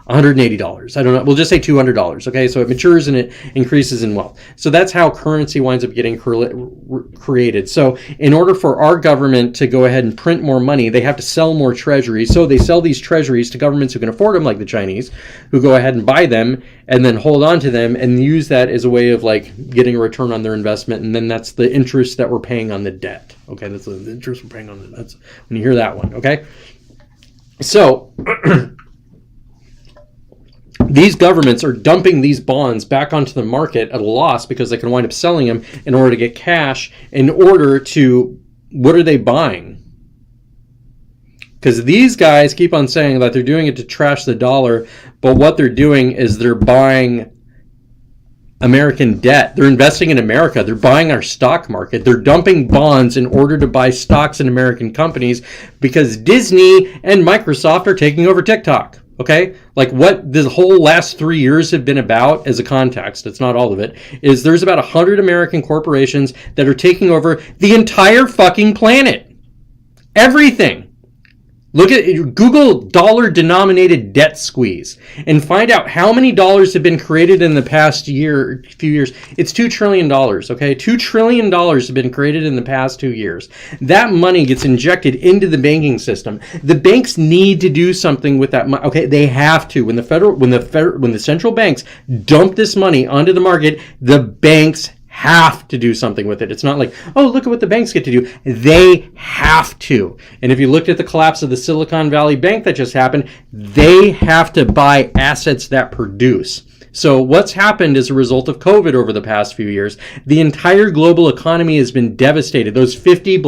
$180. I don't know. We'll just say $200. Okay, so it matures and it increases in wealth. So that's how currency winds up getting created. So in order for our government to go ahead and print more money, they have to sell more treasuries. So they sell these treasuries to governments who can afford them, like the Chinese, who go ahead and buy them and then hold on to them and use that as a way of like getting a return on their investment. And then that's the interest that we're paying on the debt. Okay, that's the interest we're paying on the debt. That's when you hear that one. Okay, so these governments are dumping these bonds back onto the market at a loss because they can wind up selling them in order to get cash. In order to, what are they buying? Because these guys keep on saying that they're doing it to trash the dollar, but what they're doing is they're buying American debt. They're investing in America. They're buying our stock market. They're dumping bonds in order to buy stocks in American companies because Disney and Microsoft are taking over TikTok. Okay, like what the whole last 3 years have been about as a context, it's not all of it, is there's about 100 American corporations that are taking over the entire fucking planet. Everything. Look at Google dollar-denominated debt squeeze and find out how many dollars have been created in the past few years. It's $2 trillion, okay? $2 trillion have been created in the past 2 years. That money gets injected into the banking system. The banks need to do something with that money. Okay, they have to. When the central banks dump this money onto the market, the banks have to do something with it. It's not like, oh, look at what the banks get to do. They have to. And if you looked at the collapse of the Silicon Valley Bank that just happened, they have to buy assets that produce. So what's happened as a result of COVID over the past few years, the entire global economy has been devastated. Those 10,000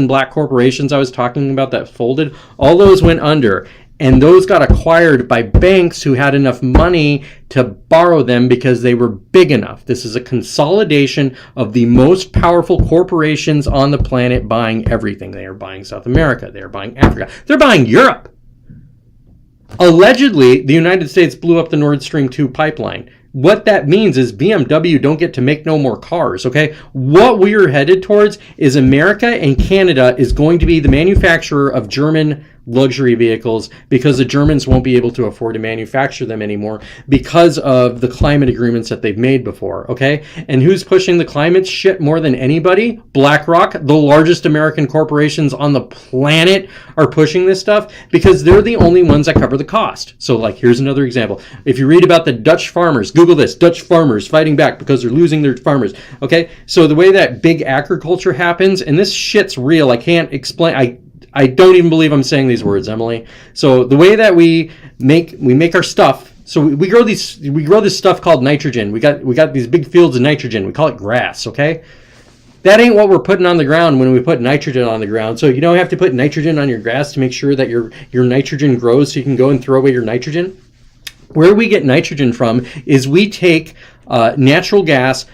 black corporations I was talking about that folded, all those went under. And those got acquired by banks who had enough money to borrow them because they were big enough. This is a consolidation of the most powerful corporations on the planet buying everything. They are buying South America. They are buying Africa. They're buying Europe. Allegedly, the United States blew up the Nord Stream 2 pipeline. What that means is BMW don't get to make no more cars, okay? What we are headed towards is America and Canada is going to be the manufacturer of German luxury vehicles because the Germans won't be able to afford to manufacture them anymore because of the climate agreements that they've made before, okay? And who's pushing the climate shit more than anybody? BlackRock, the largest American corporations on the planet, are pushing this stuff because they're the only ones that cover the cost. So like, here's another example. If you read about the Dutch farmers, Google this, Dutch farmers fighting back because they're losing their farmers, okay? So the way that big agriculture happens, and this shit's real, I can't explain, I don't even believe I'm saying these words, Emily. So the way that we make our stuff, so we grow this stuff called nitrogen. We got these big fields of nitrogen. We call it grass, okay? That ain't what we're putting on the ground when we put nitrogen on the ground. So you don't have to put nitrogen on your grass to make sure that your nitrogen grows so you can go and throw away your nitrogen. Where we get nitrogen from is we take natural gas.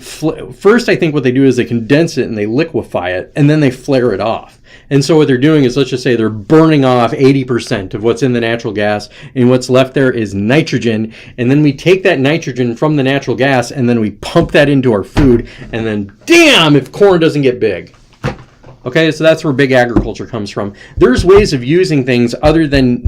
First, I think what they do is they condense it and they liquefy it, and then they flare it off. And so what they're doing is, let's just say they're burning off 80% of what's in the natural gas, and what's left there is nitrogen. And then we take that nitrogen from the natural gas, and then we pump that into our food, and then damn if corn doesn't get big. Okay, so that's where big agriculture comes from. There's ways of using things other than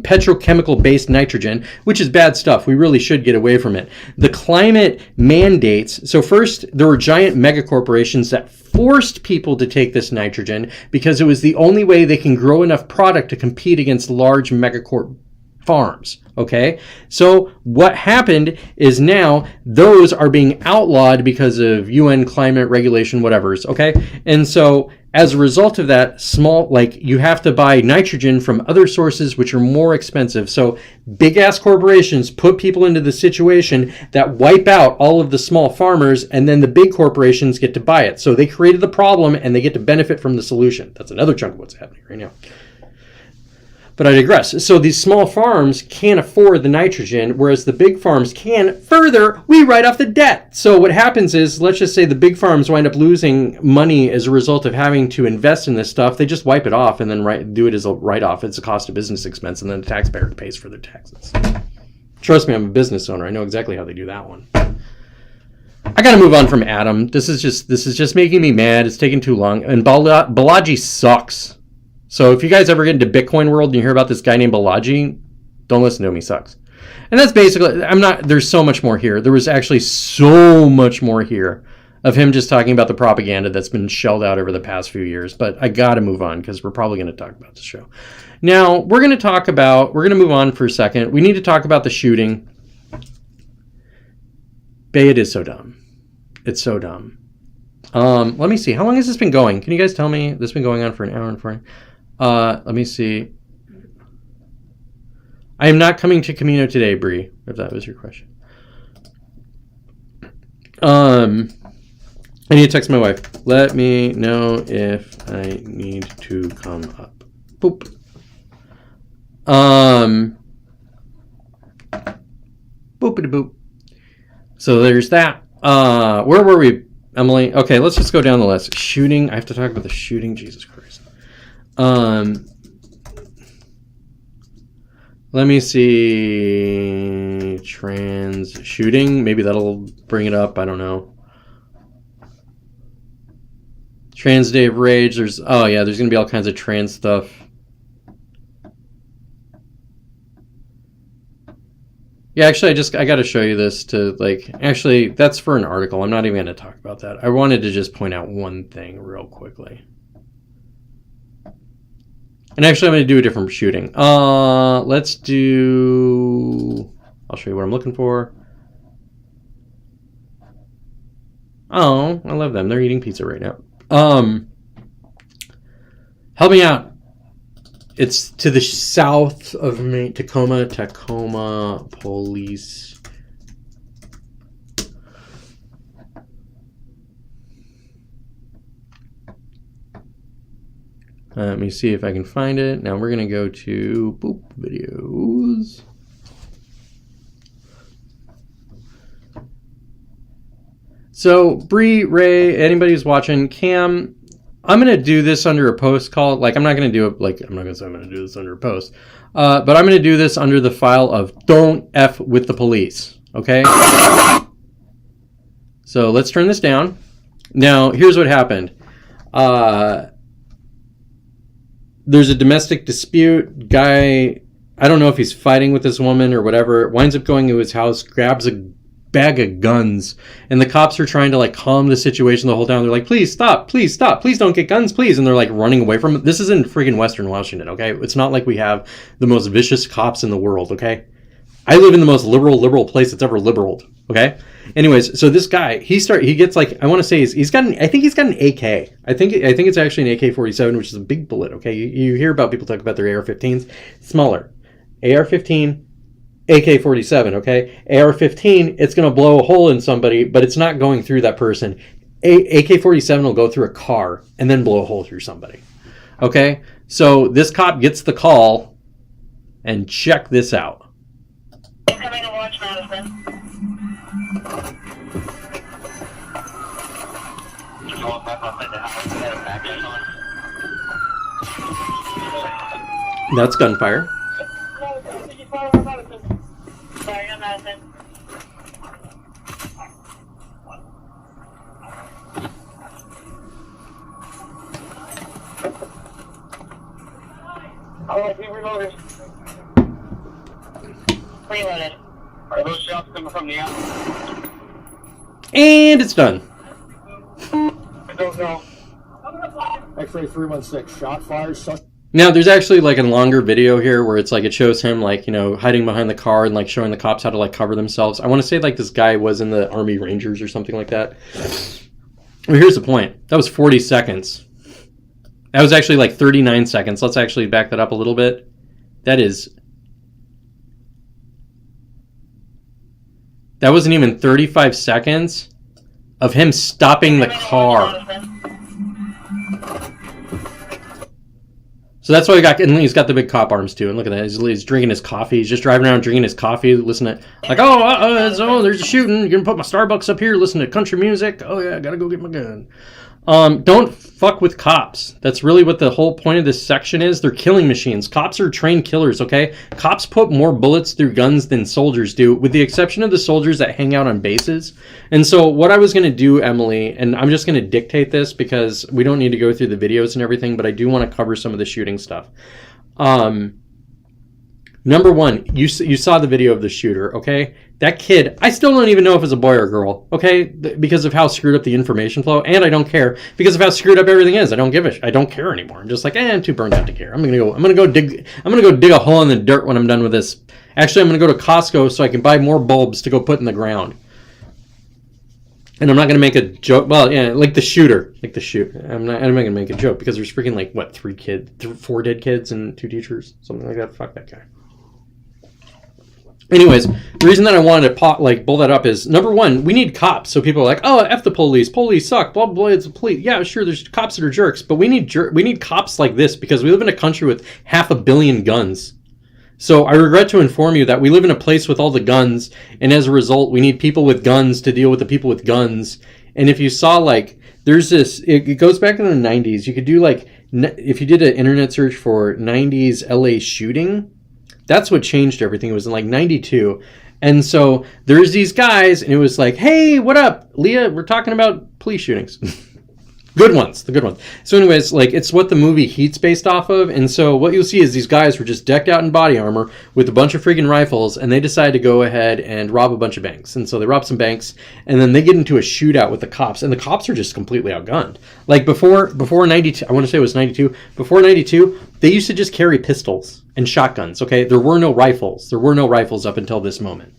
petrochemical-based nitrogen, which is bad stuff. We really should get away from it. The climate mandates, so first there were giant megacorporations that forced people to take this nitrogen because it was the only way they can grow enough product to compete against large megacorp farms. Okay, so what happened is now those are being outlawed because of UN climate regulation, whatever's, okay? And so as a result of that, you have to buy nitrogen from other sources which are more expensive. So big ass corporations put people into the situation that wipe out all of the small farmers, and then the big corporations get to buy it. So they created the problem and they get to benefit from the solution. That's another chunk of what's happening right now. But I digress. So these small farms can't afford the nitrogen, whereas the big farms can. Further, we write off the debt. So what happens is, let's just say the big farms wind up losing money as a result of having to invest in this stuff. They just wipe it off and then do it as a write-off. It's a cost of business expense, and then the taxpayer pays for their taxes. Trust me, I'm a business owner. I know exactly how they do that one. I gotta move on from Adam. This is just making me mad. It's taking too long. And Balaji sucks. So if you guys ever get into Bitcoin world and you hear about this guy named Balaji, don't listen to him. He sucks. And that's basically, there's so much more here. There was actually so much more here of him just talking about the propaganda that's been shelled out over the past few years. But I got to move on because we're probably going to talk about the show. Now, we're going to move on for a second. We need to talk about the shooting. Bae, it is so dumb. It's so dumb. Let me see. How long has this been going? Can you guys tell me? This has been going on for an hour and 40. Let me see. I am not coming to Camino today, Bree, if that was your question. I need to text my wife. Let me know if I need to come up. Boop. Boopity boop. So there's that. Where were we, Emily? Okay, let's just go down the list. Shooting. I have to talk about the shooting. Jesus Christ. Let me see. Trans shooting. Maybe that'll bring it up. I don't know. Trans Day of Rage. There's going to be all kinds of trans stuff. Yeah, actually, I got to show you this actually, that's for an article. I'm not even going to talk about that. I wanted to just point out one thing real quickly. And actually, I'm going to do a different shooting. Let's do... I'll show you what I'm looking for. Oh, I love them. They're eating pizza right now. Help me out. It's to the south of me, Tacoma Police. Let me see if I can find it. Now we're going to go to videos. So, Bree, Ray, anybody who's watching, Cam, I'm going to do this under a post called, I'm not going to do it, I'm not going to say I'm going to do this under a post, but I'm going to do this under the file of Don't F with the Police, okay? So let's turn this down. Now, here's what happened. There's a domestic dispute. Guy, I don't know if he's fighting with this woman or whatever, winds up going to his house, grabs a bag of guns, and the cops are trying to calm the situation the whole time. They're like, please stop, please don't get guns, please. And they're running away from it. This is in freaking Western Washington, okay? It's not like we have the most vicious cops in the world, okay? I live in the most liberal place that's ever liberal, okay? Anyways, so this guy, he gets I want to say he's got I think he's got an AK. I think it's actually an AK-47, which is a big bullet, okay? You hear about people talk about their AR-15s, smaller. AR-15, AK-47, okay? AR-15, it's going to blow a hole in somebody, but it's not going through that person. AK-47 will go through a car and then blow a hole through somebody, okay? So this cop gets the call, and check this out. Coming to watch Madison. That's gunfire. Sorry, no Madison. Alright, we reloaded. Reloaded. Are those shots coming from the out? And it's done. I don't know. X-ray 316, shot fired. Now, there's actually a longer video here where it's it shows him hiding behind the car and showing the cops how to cover themselves. I want to say this guy was in the Army Rangers or something like that. Well, here's the point. That was 40 seconds. That was actually 39 seconds. Let's actually back that up a little bit. That wasn't even 35 seconds of him stopping the car. So that's why he's got the big cop arms too. And look at that. He's drinking his coffee. He's just driving around drinking his coffee, listening to, there's a shooting. You're going to put my Starbucks up here, listen to country music. Oh yeah, I got to go get my gun. Don't fuck with cops. That's really what the whole point of this section is. They're killing machines. Cops are trained killers, okay? Cops put more bullets through guns than soldiers do, with the exception of the soldiers that hang out on bases. And so what I was going to do, Emily, and I'm just going to dictate this because we don't need to go through the videos and everything, but I do want to cover some of the shooting stuff. Number one, you saw the video of the shooter, okay? That kid, I still don't even know if it's a boy or a girl, okay? Because of how screwed up the information flow, and I don't care because of how screwed up everything is. I don't care anymore. I'm just like, I'm too burned out to care. I'm gonna go dig a hole in the dirt when I'm done with this. Actually, I'm gonna go to Costco so I can buy more bulbs to go put in the ground. And I'm not gonna make a joke. Well, yeah, like the shooter, I'm not gonna make a joke because there's freaking like what 4 dead kids and 2 teachers, something like that. Fuck that guy. Anyways, the reason that I wanted to pull that up is, number one, we need cops. So people are like, oh, F the police suck, blah, blah, blah, it's the police. Yeah, sure, there's cops that are jerks, but we need cops like this because we live in a country with 500 million guns. So I regret to inform you that we live in a place with all the guns, and as a result, we need people with guns to deal with the people with guns. And if you saw, like, there's this, it goes back in the 90s. You could do, like, if you did an internet search for 90s LA shooting, that's what changed everything. It was in like 92. And so there's these guys, and it was like, hey, what up, Leah? We're talking about police shootings. Good ones, the good ones. So anyways, like, it's what the movie Heat's based off of. And so what you'll see is these guys were just decked out in body armor with a bunch of freaking rifles, and they decided to go ahead and rob a bunch of banks. And so they rob some banks, and then they get into a shootout with the cops, and the cops are just completely outgunned. Like before 92, I want to say it was 92. Before 92, they used to just carry pistols and shotguns, okay? There were no rifles. There were no rifles up until this moment.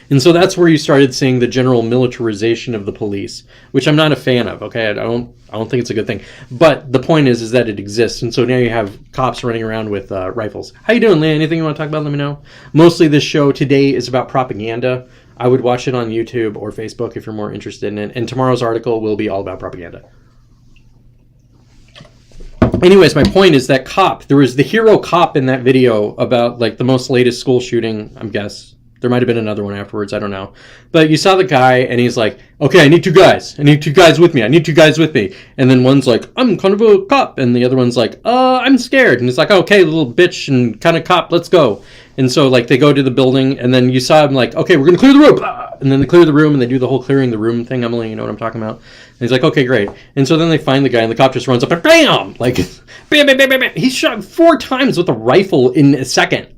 And so that's where you started seeing the general militarization of the police, which I'm not a fan of, okay? I don't think it's a good thing. But the point is that it exists, and so now you have cops running around with rifles. How you doing, Leah? Anything you want to talk about, let me know. Mostly this show today is about propaganda. I would watch it on YouTube or Facebook if you're more interested in it, and tomorrow's article will be all about propaganda. Anyways, my point is that cop, there was the hero cop in that video about, like, the most latest school shooting, I guess. There might have been another one afterwards, I don't know. But you saw the guy, and he's like, okay, I need 2 guys. I need 2 guys with me. I need 2 guys with me. And then one's like, I'm kind of a cop. And the other one's like, I'm scared. And he's like, okay, little bitch and kind of cop, let's go. And so, like, they go to the building, and then you saw him like, okay, we're going to clear the room. And then they clear the room, and they do the whole clearing the room thing, Emily, you know what I'm talking about? And he's like, okay, great. And so then they find the guy, and the cop just runs up and bam! Like, bam, bam, bam, bam, bam. He's shot 4 times with a rifle in a second.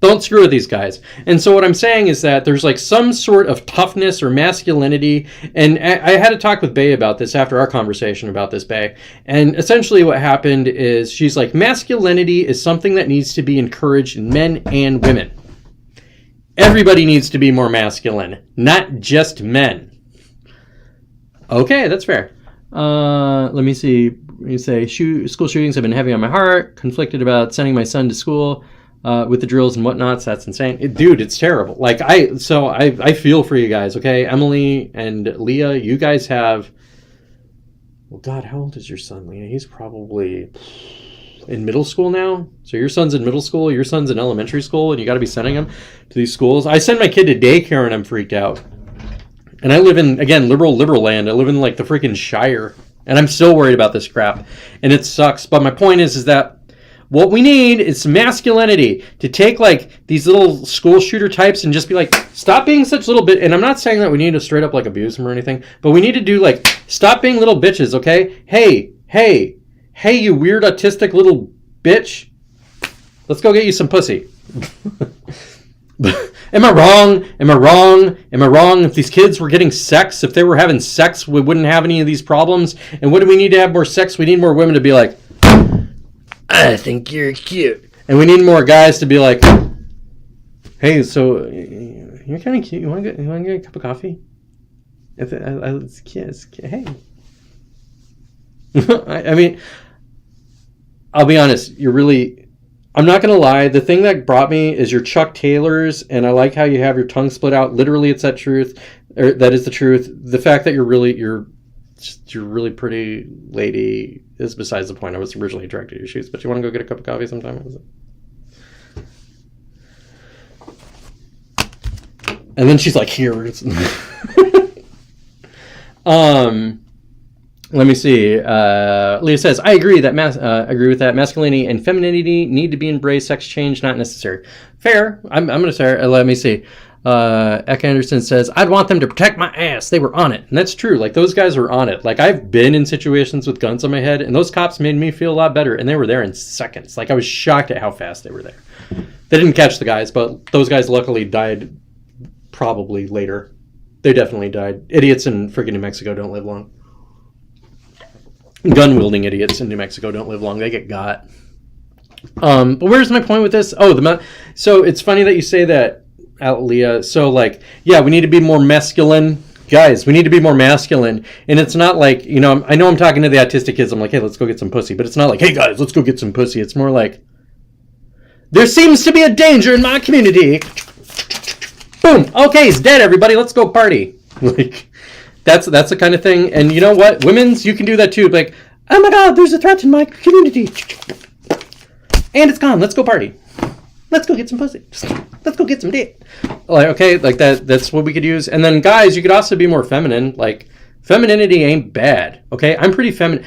Don't screw with these guys. And so what I'm saying is that there's like some sort of toughness or masculinity. And I had a talk with Bay about this after our conversation about this, Bay. And essentially what happened is she's like, masculinity is something that needs to be encouraged in men and women. Everybody needs to be more masculine, not just men. Okay, that's fair. Let me see. You say, school shootings have been heavy on my heart, conflicted about sending my son to school. With the drills and whatnots, that's insane. Dude, it's terrible. Like, I feel for you guys, okay? Emily and Leah, you guys have... Well, God, how old is your son, Leah? He's probably in middle school now. So your son's in middle school, your son's in elementary school, and you got to be sending him to these schools. I send my kid to daycare, and I'm freaked out. And I live in, again, liberal land. I live in, like, the freaking Shire. And I'm still worried about this crap. And it sucks. But my point is that what we need is some masculinity to take, like, these little school shooter types and just be like, stop being such little bit. And I'm not saying that we need to straight up, like, abuse them or anything, but we need to do, like, stop being little bitches, okay? Hey, you weird autistic little bitch. Let's go get you some pussy. Am I wrong? If these kids were getting sex, if they were having sex, we wouldn't have any of these problems. And what do we need to have more sex? We need more women to be like, I think you're cute. And we need more guys to be like, hey, so you're kind of cute. You want to get a cup of coffee? Hey. I mean, I'll be honest. I'm not going to lie. The thing that brought me is your Chuck Taylors, and I like how you have your tongue split out. Literally, it's that truth. Or that is the truth. The fact that you're really pretty lady is besides the point. I was originally attracted to your shoes, but you want to go get a cup of coffee sometime? And then she's like, here. Let me see. Leah says, I agree agree with that. Masculinity and femininity need to be embraced. Sex change, not necessary. Fair. I'm going to say, let me see. Eka Anderson says, I'd want them to protect my ass. They were on it. And that's true. Like, those guys were on it. Like, I've been in situations with guns on my head, and those cops made me feel a lot better. And they were there in seconds. Like, I was shocked at how fast they were there. They didn't catch the guys, but those guys luckily died probably later. They definitely died. Idiots in freaking New Mexico don't live long. Gun-wielding idiots in New Mexico don't live long. They get got. But where's my point with this? Oh, so it's funny that you say that, Leah. So, like, yeah, we need to be more masculine. Guys, we need to be more masculine. And it's not like, you know, I know I'm talking to the autistic kids. I'm like, hey, let's go get some pussy. But it's not like, hey, guys, let's go get some pussy. It's more like, there seems to be a danger in my community. Boom. Okay, he's dead, everybody. Let's go party. Like, that's the kind of thing. And you know what? Women's, you can do that too. Like, oh my God, there's a threat in my community. And it's gone. Let's go party. Let's go get some pussy. Let's go get some dick. Like, okay, like that's what we could use. And then guys, you could also be more feminine. Like, femininity ain't bad. Okay? I'm pretty feminine.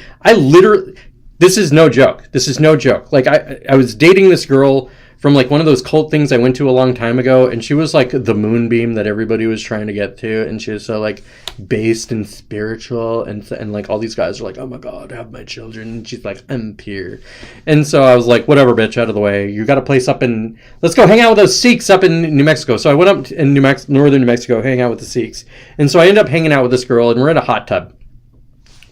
This is no joke. This is no joke. Like, I was dating this girl from like one of those cult things I went to a long time ago, and she was like the moonbeam that everybody was trying to get to, and she was so like based and spiritual, and like all these guys are like, oh my God, have my children, and she's like, I'm pure. And so I was like, whatever, bitch, out of the way. You got a place up in, let's go hang out with those Sikhs up in New Mexico. So I went up in northern New Mexico, hang out with the Sikhs, and so I ended up hanging out with this girl, and we're in a hot tub,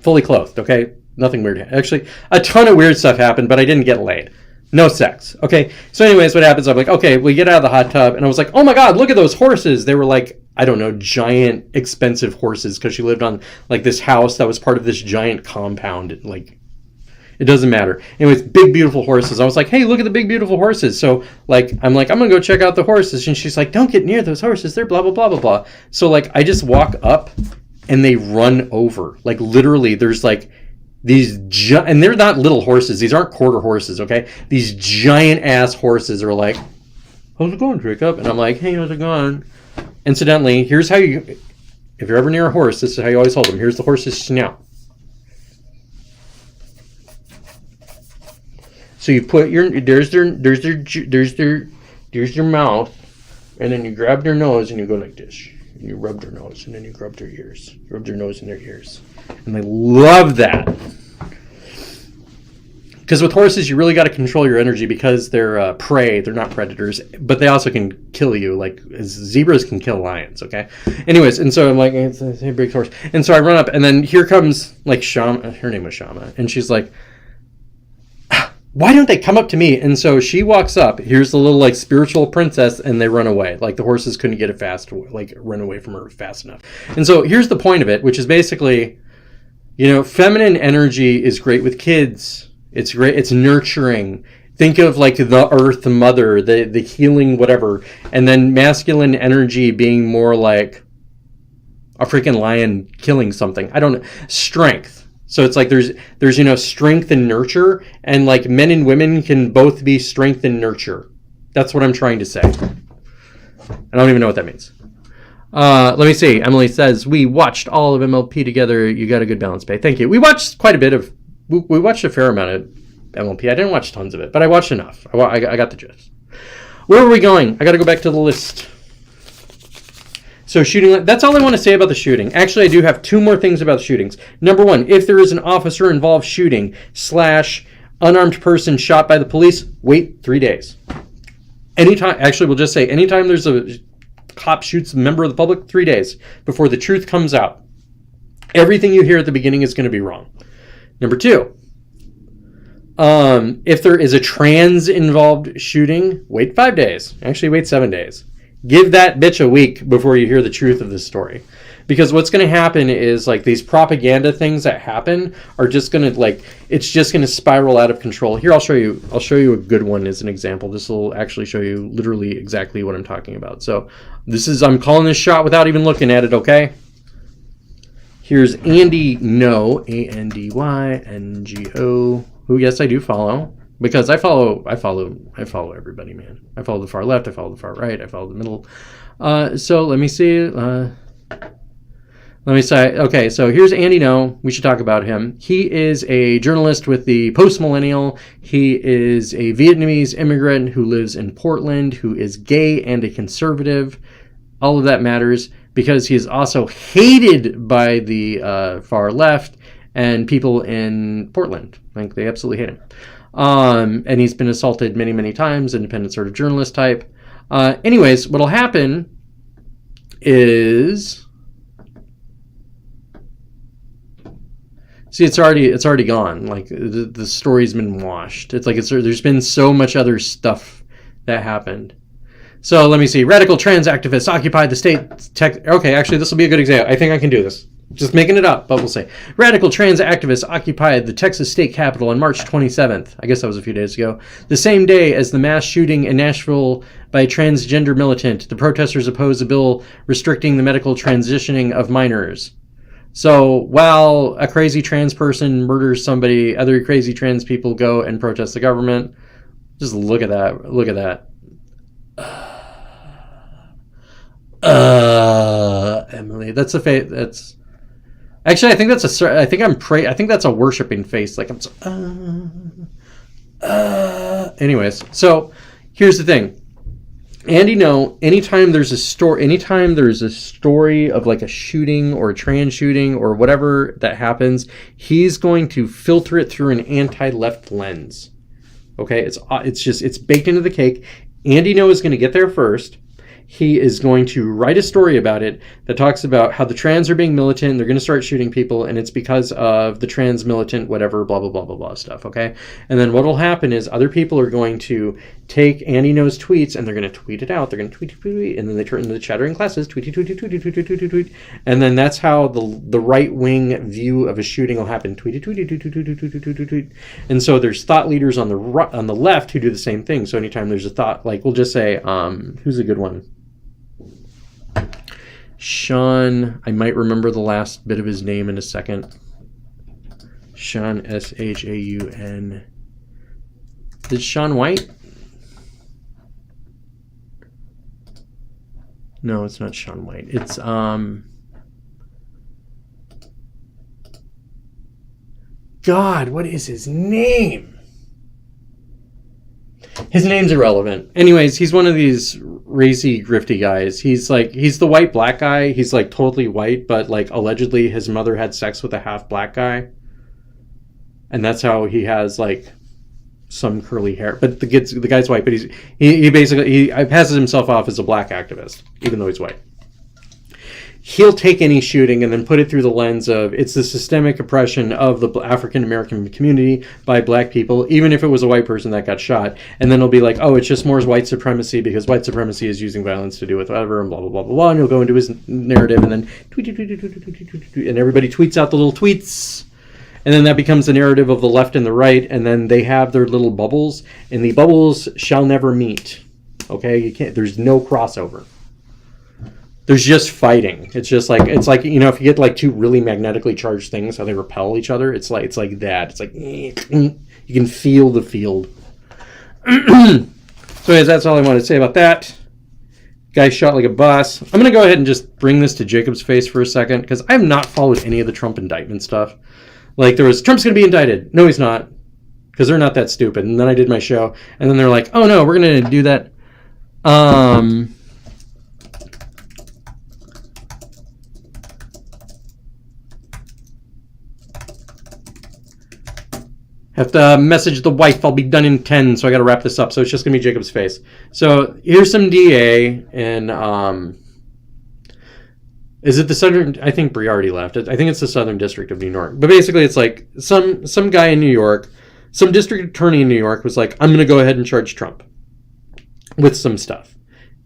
fully clothed. Okay, nothing weird. Actually, a ton of weird stuff happened, but I didn't get laid. No sex. Okay. So anyways, what happens? I'm like, okay, we get out of the hot tub, and I was like, oh my God, look at those horses. They were like, I don't know, giant, expensive horses, because she lived on like this house that was part of this giant compound. Like, it doesn't matter. Anyways, big, beautiful horses. I was like, hey, look at the big, beautiful horses. So like, I'm like, I'm going to go check out the horses. And she's like, don't get near those horses. They're blah, blah, blah, blah, blah. So like, I just walk up and they run over. Like, literally, there's like, and they're not little horses. These aren't quarter horses, okay? These giant ass horses are like, how's it going, Jacob? And I'm like, hey, how's it going? Incidentally, here's how if you're ever near a horse, this is how you always hold them. Here's the horse's snout. So you put there's their mouth, and then you grab their nose and you go like this. And you rub their nose, and then you rub their ears. You rub their nose in their ears. And they love that. Because with horses, you really got to control your energy, because they're prey. They're not predators. But they also can kill you. Like, zebras can kill lions, okay? Anyways, and so I'm like, it's a big horse. And so I run up, and then here comes, like, Shama. Her name was Shama. And she's like, why don't they come up to me? And so she walks up. Here's the little like spiritual princess, and they run away. Like, the horses couldn't get it run away from her fast enough. And so here's the point of it, which is basically, you know, feminine energy is great with kids. It's great. It's nurturing. Think of like the earth mother, the healing, whatever. And then masculine energy being more like a freaking lion killing something. I don't know. Strength. So it's like there's you know, strength and nurture, and like men and women can both be strength and nurture. That's what I'm trying to say. I don't even know what that means. Let me see. Emily says, we watched all of MLP together. You got a good balance, Pay. Thank you. We watched quite a bit of, we watched a fair amount of MLP. I didn't watch tons of it, but I watched enough. I got the gist. Where are we going? I got to go back to the list. So shooting, that's all I want to say about the shooting. Actually, I do have two more things about shootings. Number one, if there is an officer-involved shooting / unarmed person shot by the police, wait 3 days. Anytime, actually, we'll just say anytime there's a cop shoots a member of the public, 3 days before the truth comes out. Everything you hear at the beginning is going to be wrong. Number two, if there is a trans-involved shooting, wait 5 days. Actually, wait 7 days. Give that bitch a week before you hear the truth of this story. Because what's going to happen is, like, these propaganda things that happen are just going to, like, it's just going to spiral out of control. Here, I'll show you a good one as an example. This will actually show you literally exactly what I'm talking about. So I'm calling this shot without even looking at it, okay? Here's Andy No, ANDYNGO, who, yes, I do follow. Because I follow everybody, man. I follow the far left, I follow the far right, I follow the middle. So let me see. Let me say, okay, so here's Andy No. We should talk about him. He is a journalist with the Post-Millennial. He is a Vietnamese immigrant who lives in Portland, who is gay and a conservative. All of that matters because he is also hated by the far left and people in Portland. Like, they absolutely hate him. And he's been assaulted many, many times, independent sort of journalist type. Anyways, what'll happen is... See, it's already gone. Like, the story's been washed. It's like there's been so much other stuff that happened. So let me see. Radical trans activists occupied the state. Okay, actually, this will be a good example. I think I can do this. Just making it up, but we'll see. Radical trans activists occupied the Texas state capitol on March 27th. I guess that was a few days ago. The same day as the mass shooting in Nashville by a transgender militant. The protesters opposed a bill restricting the medical transitioning of minors. So while a crazy trans person murders somebody, other crazy trans people go and protest the government. Just look at that. Look at that. Emily, that's a face. That's actually, I think that's a. I think that's a worshiping face. Like I'm. Anyways, so here's the thing. Andy No, anytime there's a story of like a shooting or a trans shooting or whatever that happens, he's going to filter it through an anti-left lens. Okay, it's baked into the cake. Andy No is going to get there first. He is going to write a story about it that talks about how the trans are being militant, they're going to start shooting people, and it's because of the trans militant, whatever, blah, blah, blah, blah, blah stuff, okay? And then what will happen is other people are going to take Andy No's tweets, and they're going to tweet it out. They're going to tweet, and then they turn into the chattering classes, tweet. And then that's how the right-wing view of a shooting will happen, tweet. And so there's thought leaders on the left who do the same thing. So anytime there's a thought, like we'll just say, who's a good one? Sean, I might remember the last bit of his name in a second. Sean, S-H-A-U-N. Is it Sean White? No, it's not Sean White. It's, God, what is his name? His name's irrelevant. Anyways, he's one of these racy, grifty guys. He's the white black guy. He's like totally white, but like allegedly his mother had sex with a half black guy. And that's how he has like some curly hair. But the guy's white, but he basically passes himself off as a black activist, even though he's white. He'll take any shooting and then put it through the lens of it's the systemic oppression of the African American community by black people, even if it was a white person that got shot. And then he'll be like, oh, it's just more white supremacy because white supremacy is using violence to do with whatever, and blah, blah, blah, blah, blah. And he'll go into his narrative and then tweet, and everybody tweets out the little tweets. And then that becomes the narrative of the left and the right. And then they have their little bubbles, and the bubbles shall never meet. Okay? There's no crossover. There's just fighting. It's like you know, if you get like two really magnetically charged things, how they repel each other. It's like that. It's like you can feel the field. So anyways, that's all I wanted to say about that. Guy shot like a bus. I'm gonna go ahead and just bring this to Jacob's face for a second because I have not followed any of the Trump indictment stuff. Like there was Trump's gonna be indicted. No, he's not, because they're not that stupid. And then I did my show, and then they're like, oh no, we're gonna do that. Have to message the wife. I'll be done in 10, so I got to wrap this up. So it's just going to be Jacob's face. So here's some DA, and is it the Southern? I think Bree already left. I think it's the Southern District of New York. But basically, it's like some guy in New York, some district attorney in New York was like, I'm going to go ahead and charge Trump with some stuff.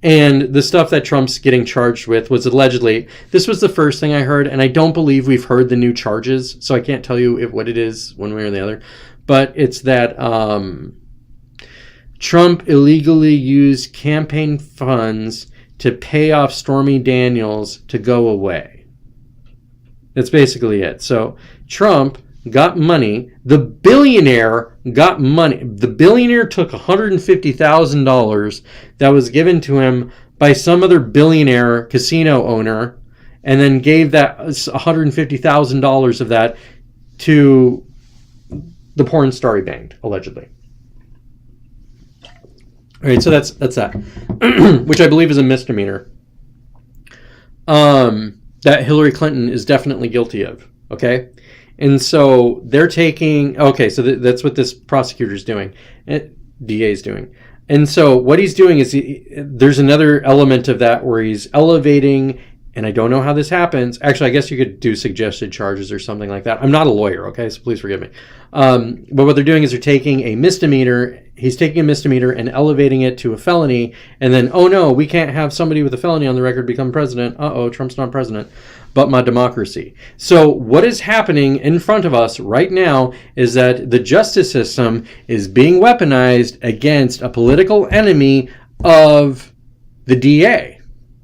And the stuff that Trump's getting charged with was allegedly, this was the first thing I heard, and I don't believe we've heard the new charges, so I can't tell you what it is one way or the other. But it's that Trump illegally used campaign funds to pay off Stormy Daniels to go away. That's basically it. So Trump got money. The billionaire got money. The billionaire took $150,000 that was given to him by some other billionaire casino owner and then gave that $150,000 of that to the porn star he banged, allegedly. All right, so that's that, which I believe is a misdemeanor. That Hillary Clinton is definitely guilty of. Okay, and so they're taking. Okay, so that's what this prosecutor's doing, DA is doing, and so what he's doing is there's another element of that where he's elevating. And I don't know how this happens. Actually, I guess you could do suggested charges or something like that. I'm not a lawyer, okay? So please forgive me. But what they're doing is they're taking a misdemeanor. He's taking a misdemeanor and elevating it to a felony. And then, oh no, we can't have somebody with a felony on the record become president. Uh-oh, Trump's not president. But my democracy. So what is happening in front of us right now is that the justice system is being weaponized against a political enemy of the DA.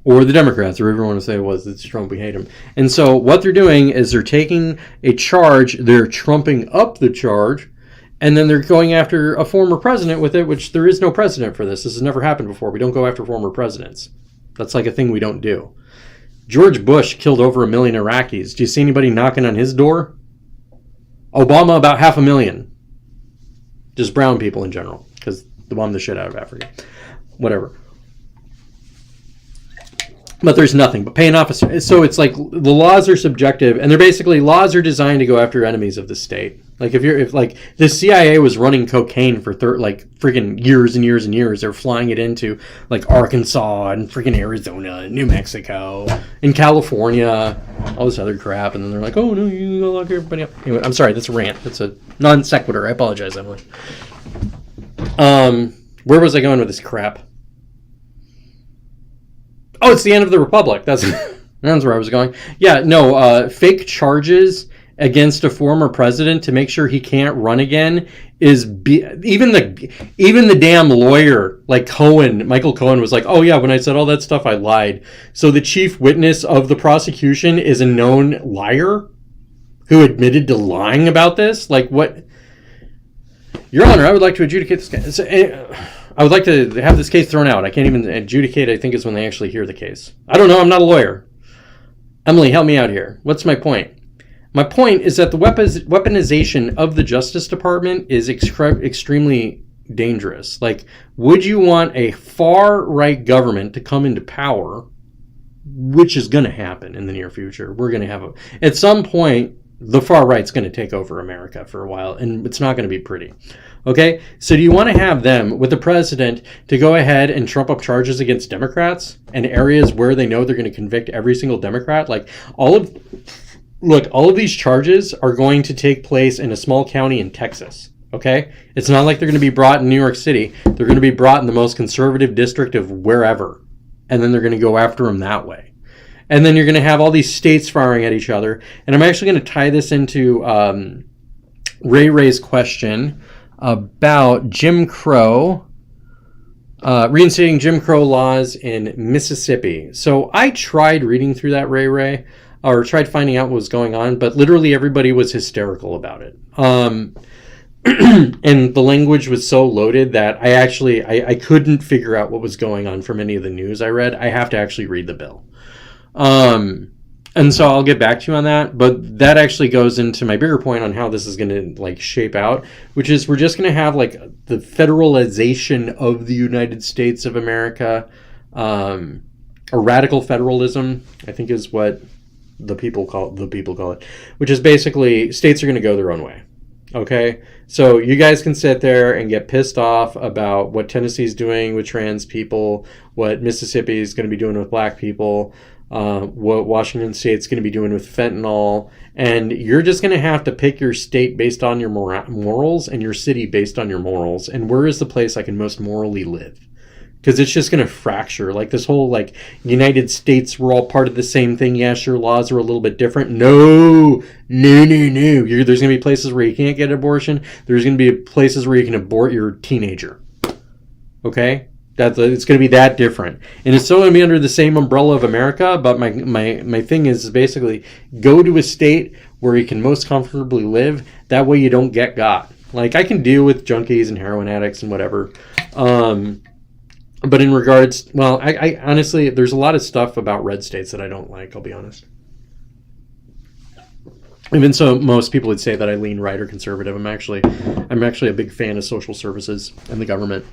Or the Democrats, or whoever you want to say it was. It's Trump, we hate him. And so what they're doing is they're taking a charge, they're trumping up the charge, and then they're going after a former president with it, which there is no precedent for this. This has never happened before. We don't go after former presidents. That's like a thing we don't do. George Bush killed over 1 million Iraqis. Do you see anybody knocking on his door? Obama, about 500,000. Just brown people in general, because they bombed the shit out of Africa. Whatever. But there's nothing but paying off. So it's like the laws are subjective, and they're basically laws are designed to go after enemies of the state. Like if like the CIA was running cocaine for freaking years and years and years, they're flying it into like Arkansas and freaking Arizona, and New Mexico, and California, all this other crap, and then they're like, oh no, you go lock everybody up. Anyway, I'm sorry, that's a rant. That's a non sequitur. I apologize, Emily. Where was I going with this crap? Oh, it's the end of the Republic. That's where I was going. Yeah, no, fake charges against a former president to make sure he can't run again is even the damn lawyer like Michael Cohen was like, oh yeah, when I said all that stuff, I lied. So the chief witness of the prosecution is a known liar who admitted to lying about this. Like what? Your Honor, I would like to adjudicate this case. I would like to have this case thrown out. I can't even adjudicate, I think, is when they actually hear the case. I don't know. I'm not a lawyer. Emily, help me out here. What's my point? My point is that the weaponization of the Justice Department is extremely dangerous. Like, would you want a far-right government to come into power, which is going to happen in the near future? We're going to have at some point, the far right's going to take over America for a while, and it's not going to be pretty. Okay, so do you want to have them with the president to go ahead and trump up charges against Democrats in areas where they know they're going to convict every single Democrat? Like all of these charges are going to take place in a small county in Texas. Okay, it's not like they're going to be brought in New York City. They're going to be brought in the most conservative district of wherever, and then they're going to go after them that way. And then you're going to have all these states firing at each other. And I'm actually going to tie this into Ray's question about Jim Crow, reinstating Jim Crow laws in Mississippi. So I tried reading through that, Ray, or tried finding out what was going on, but literally everybody was hysterical about it. And the language was so loaded that I couldn't figure out what was going on from any of the news I read. I have to actually read the bill. And so I'll get back to you on that, but that actually goes into my bigger point on how this is going to like shape out, which is we're just going to have like the federalization of the United States of America, a radical federalism, I think is what the people call it, which is basically states are going to go their own way. Okay, so you guys can sit there and get pissed off about what Tennessee's doing with trans people, what Mississippi is going to be doing with black people, what Washington State's going to be doing with fentanyl, and you're just going to have to pick your state based on your morals and your city based on your morals, and where is the place I can most morally live? Because it's just going to fracture. Like this whole like United States, we're all part of the same thing. Yes, your laws are a little bit different. No. There's going to be places where you can't get an abortion. There's going to be places where you can abort your teenager. Okay? It's going to be that different. And it's still going to be under the same umbrella of America, but my thing is basically go to a state where you can most comfortably live. That way you don't get got. Like I can deal with junkies and heroin addicts and whatever. But in regards, well, I honestly, there's a lot of stuff about red states that I don't like, I'll be honest. Even so, most people would say that I lean right or conservative. I'm actually a big fan of social services and the government.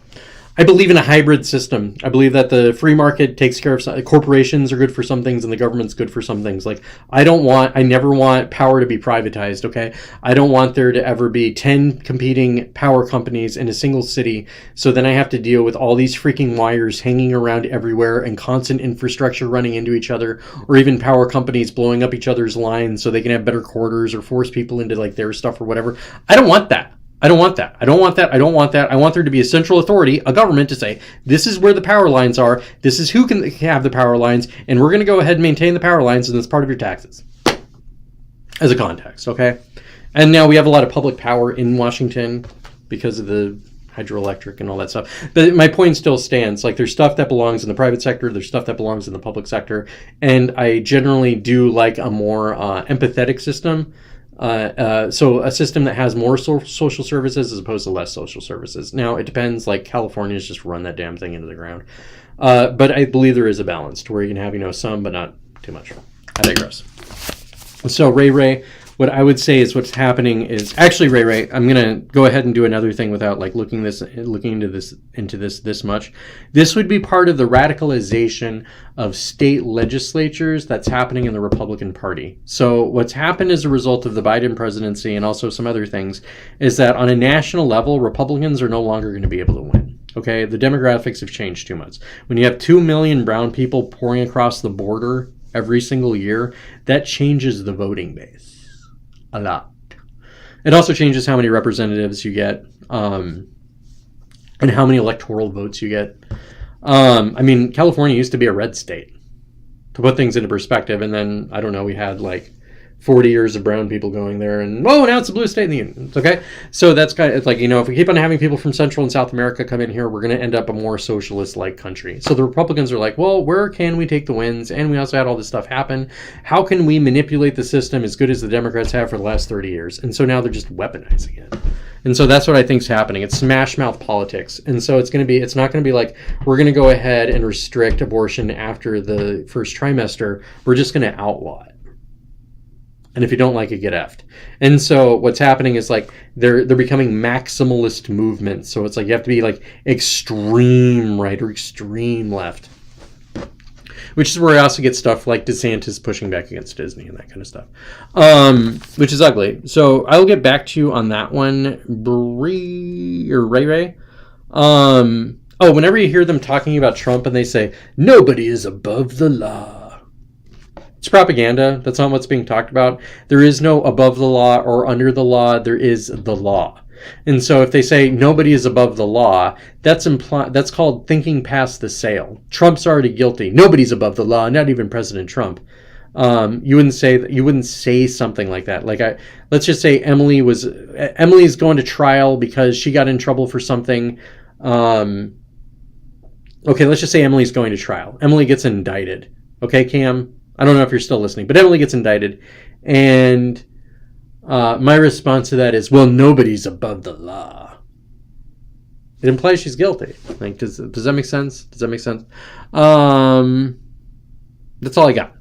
I believe in a hybrid system. I believe that the free market takes care of some, corporations are good for some things and the government's good for some things. Like, I never want power to be privatized, okay? I don't want there to ever be 10 competing power companies in a single city, so then I have to deal with all these freaking wires hanging around everywhere and constant infrastructure running into each other, or even power companies blowing up each other's lines so they can have better quarters or force people into like their stuff or whatever. I don't want that. I don't want that. I don't want that. I don't want that. I want there to be a central authority, a government, to say, this is where the power lines are, this is who can have the power lines, and we're going to go ahead and maintain the power lines, and it's part of your taxes. As a context, okay? And now we have a lot of public power in Washington because of the hydroelectric and all that stuff. But my point still stands. Like, there's stuff that belongs in the private sector, there's stuff that belongs in the public sector, and I generally do like a more empathetic system. So a system that has more social services as opposed to less social services. Now, it depends, like California's just run that damn thing into the ground. But I believe there is a balance to where you can have, some, but not too much. I digress. So Ray, what I would say is what's happening is, actually, Ray, I'm going to go ahead and do another thing without like looking into this much. This would be part of the radicalization of state legislatures that's happening in the Republican Party. So what's happened as a result of the Biden presidency and also some other things is that on a national level, Republicans are no longer going to be able to win. Okay, the demographics have changed too much. When you have 2 million brown people pouring across the border every single year, that changes the voting base a lot. It also changes how many representatives you get, and how many electoral votes you get. California used to be a red state, to put things into perspective, and then, I don't know, we had like 40 years of brown people going there, and now it's a blue state in the union. Okay, so that's kind of, it's like, if we keep on having people from Central and South America come in here, we're going to end up a more socialist-like country. So the Republicans are like, well, where can we take the wins? And we also had all this stuff happen. How can we manipulate the system as good as the Democrats have for the last 30 years? And so now they're just weaponizing it. And so that's what I think is happening. It's smash mouth politics. And so it's not going to be like, we're going to go ahead and restrict abortion after the first trimester. We're just going to outlaw it. And if you don't like it, get effed. And so what's happening is like they're becoming maximalist movements. So it's like you have to be like extreme right or extreme left. Which is where I also get stuff like DeSantis pushing back against Disney and that kind of stuff. Which is ugly. So I'll get back to you on that one, Ray. Whenever you hear them talking about Trump and they say, nobody is above the law. It's propaganda. That's not what's being talked about. There is no above the law or under the law. There is the law. And so if they say nobody is above the law, that's called thinking past the sale. Trump's already guilty. Nobody's above the law, not even President Trump. You wouldn't say something like that. Like, let's just say Emily's going to trial because she got in trouble for something. Okay, let's just say Emily's going to trial. Emily gets indicted. Okay, Cam? I don't know if you're still listening, but Emily gets indicted, and my response to that is, well, nobody's above the law. It implies she's guilty. Like, does that make sense? That's all I got.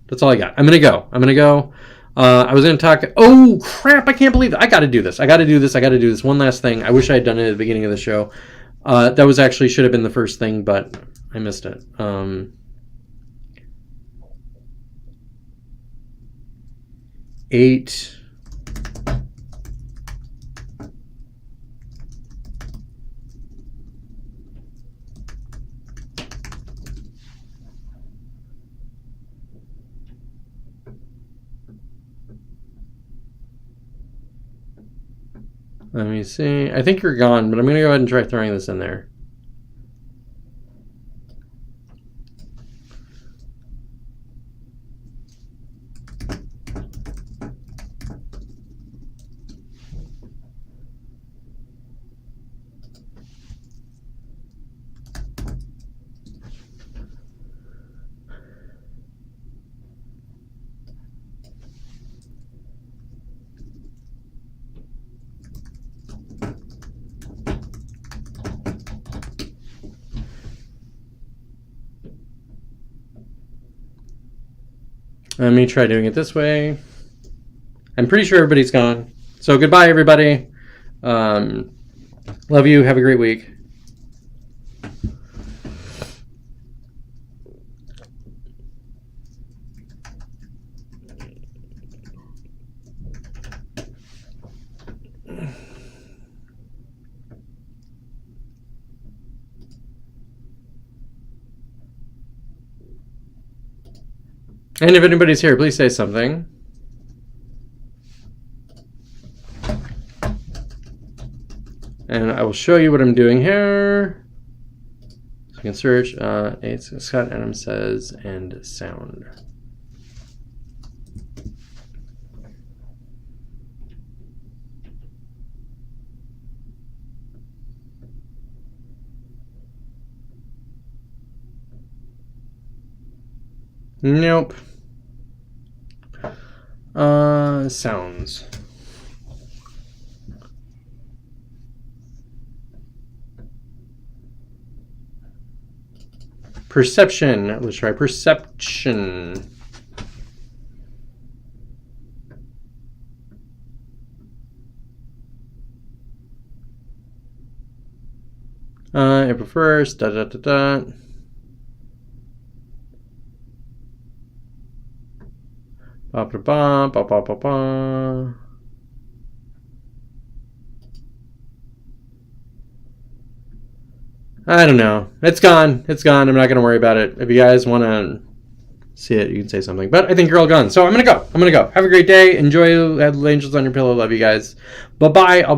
I'm gonna go. I was gonna talk. Oh crap! I can't believe it. I got to do this. One last thing. I wish I had done it at the beginning of the show. That was actually should have been the first thing, but I missed it. Eight. Let me see. I think you're gone, but I'm going to go ahead and try throwing this in there. Let me try doing it this way. I'm pretty sure everybody's gone. So goodbye, everybody. Love you. Have a great week. And if anybody's here, please say something. And I will show you what I'm doing here. So you can search, it's Scott Adams says, and sound. Nope. Sounds. Perception. Let's try perception. April 1st. Da da da da. Ba ba ba ba ba ba ba. I don't know. It's gone. It's gone. I'm not going to worry about it. If you guys want to see it, you can say something. But I think you're all gone. So I'm going to go. Have a great day. Enjoy. Have angels on your pillow. Love you guys. Bye-bye. I'll be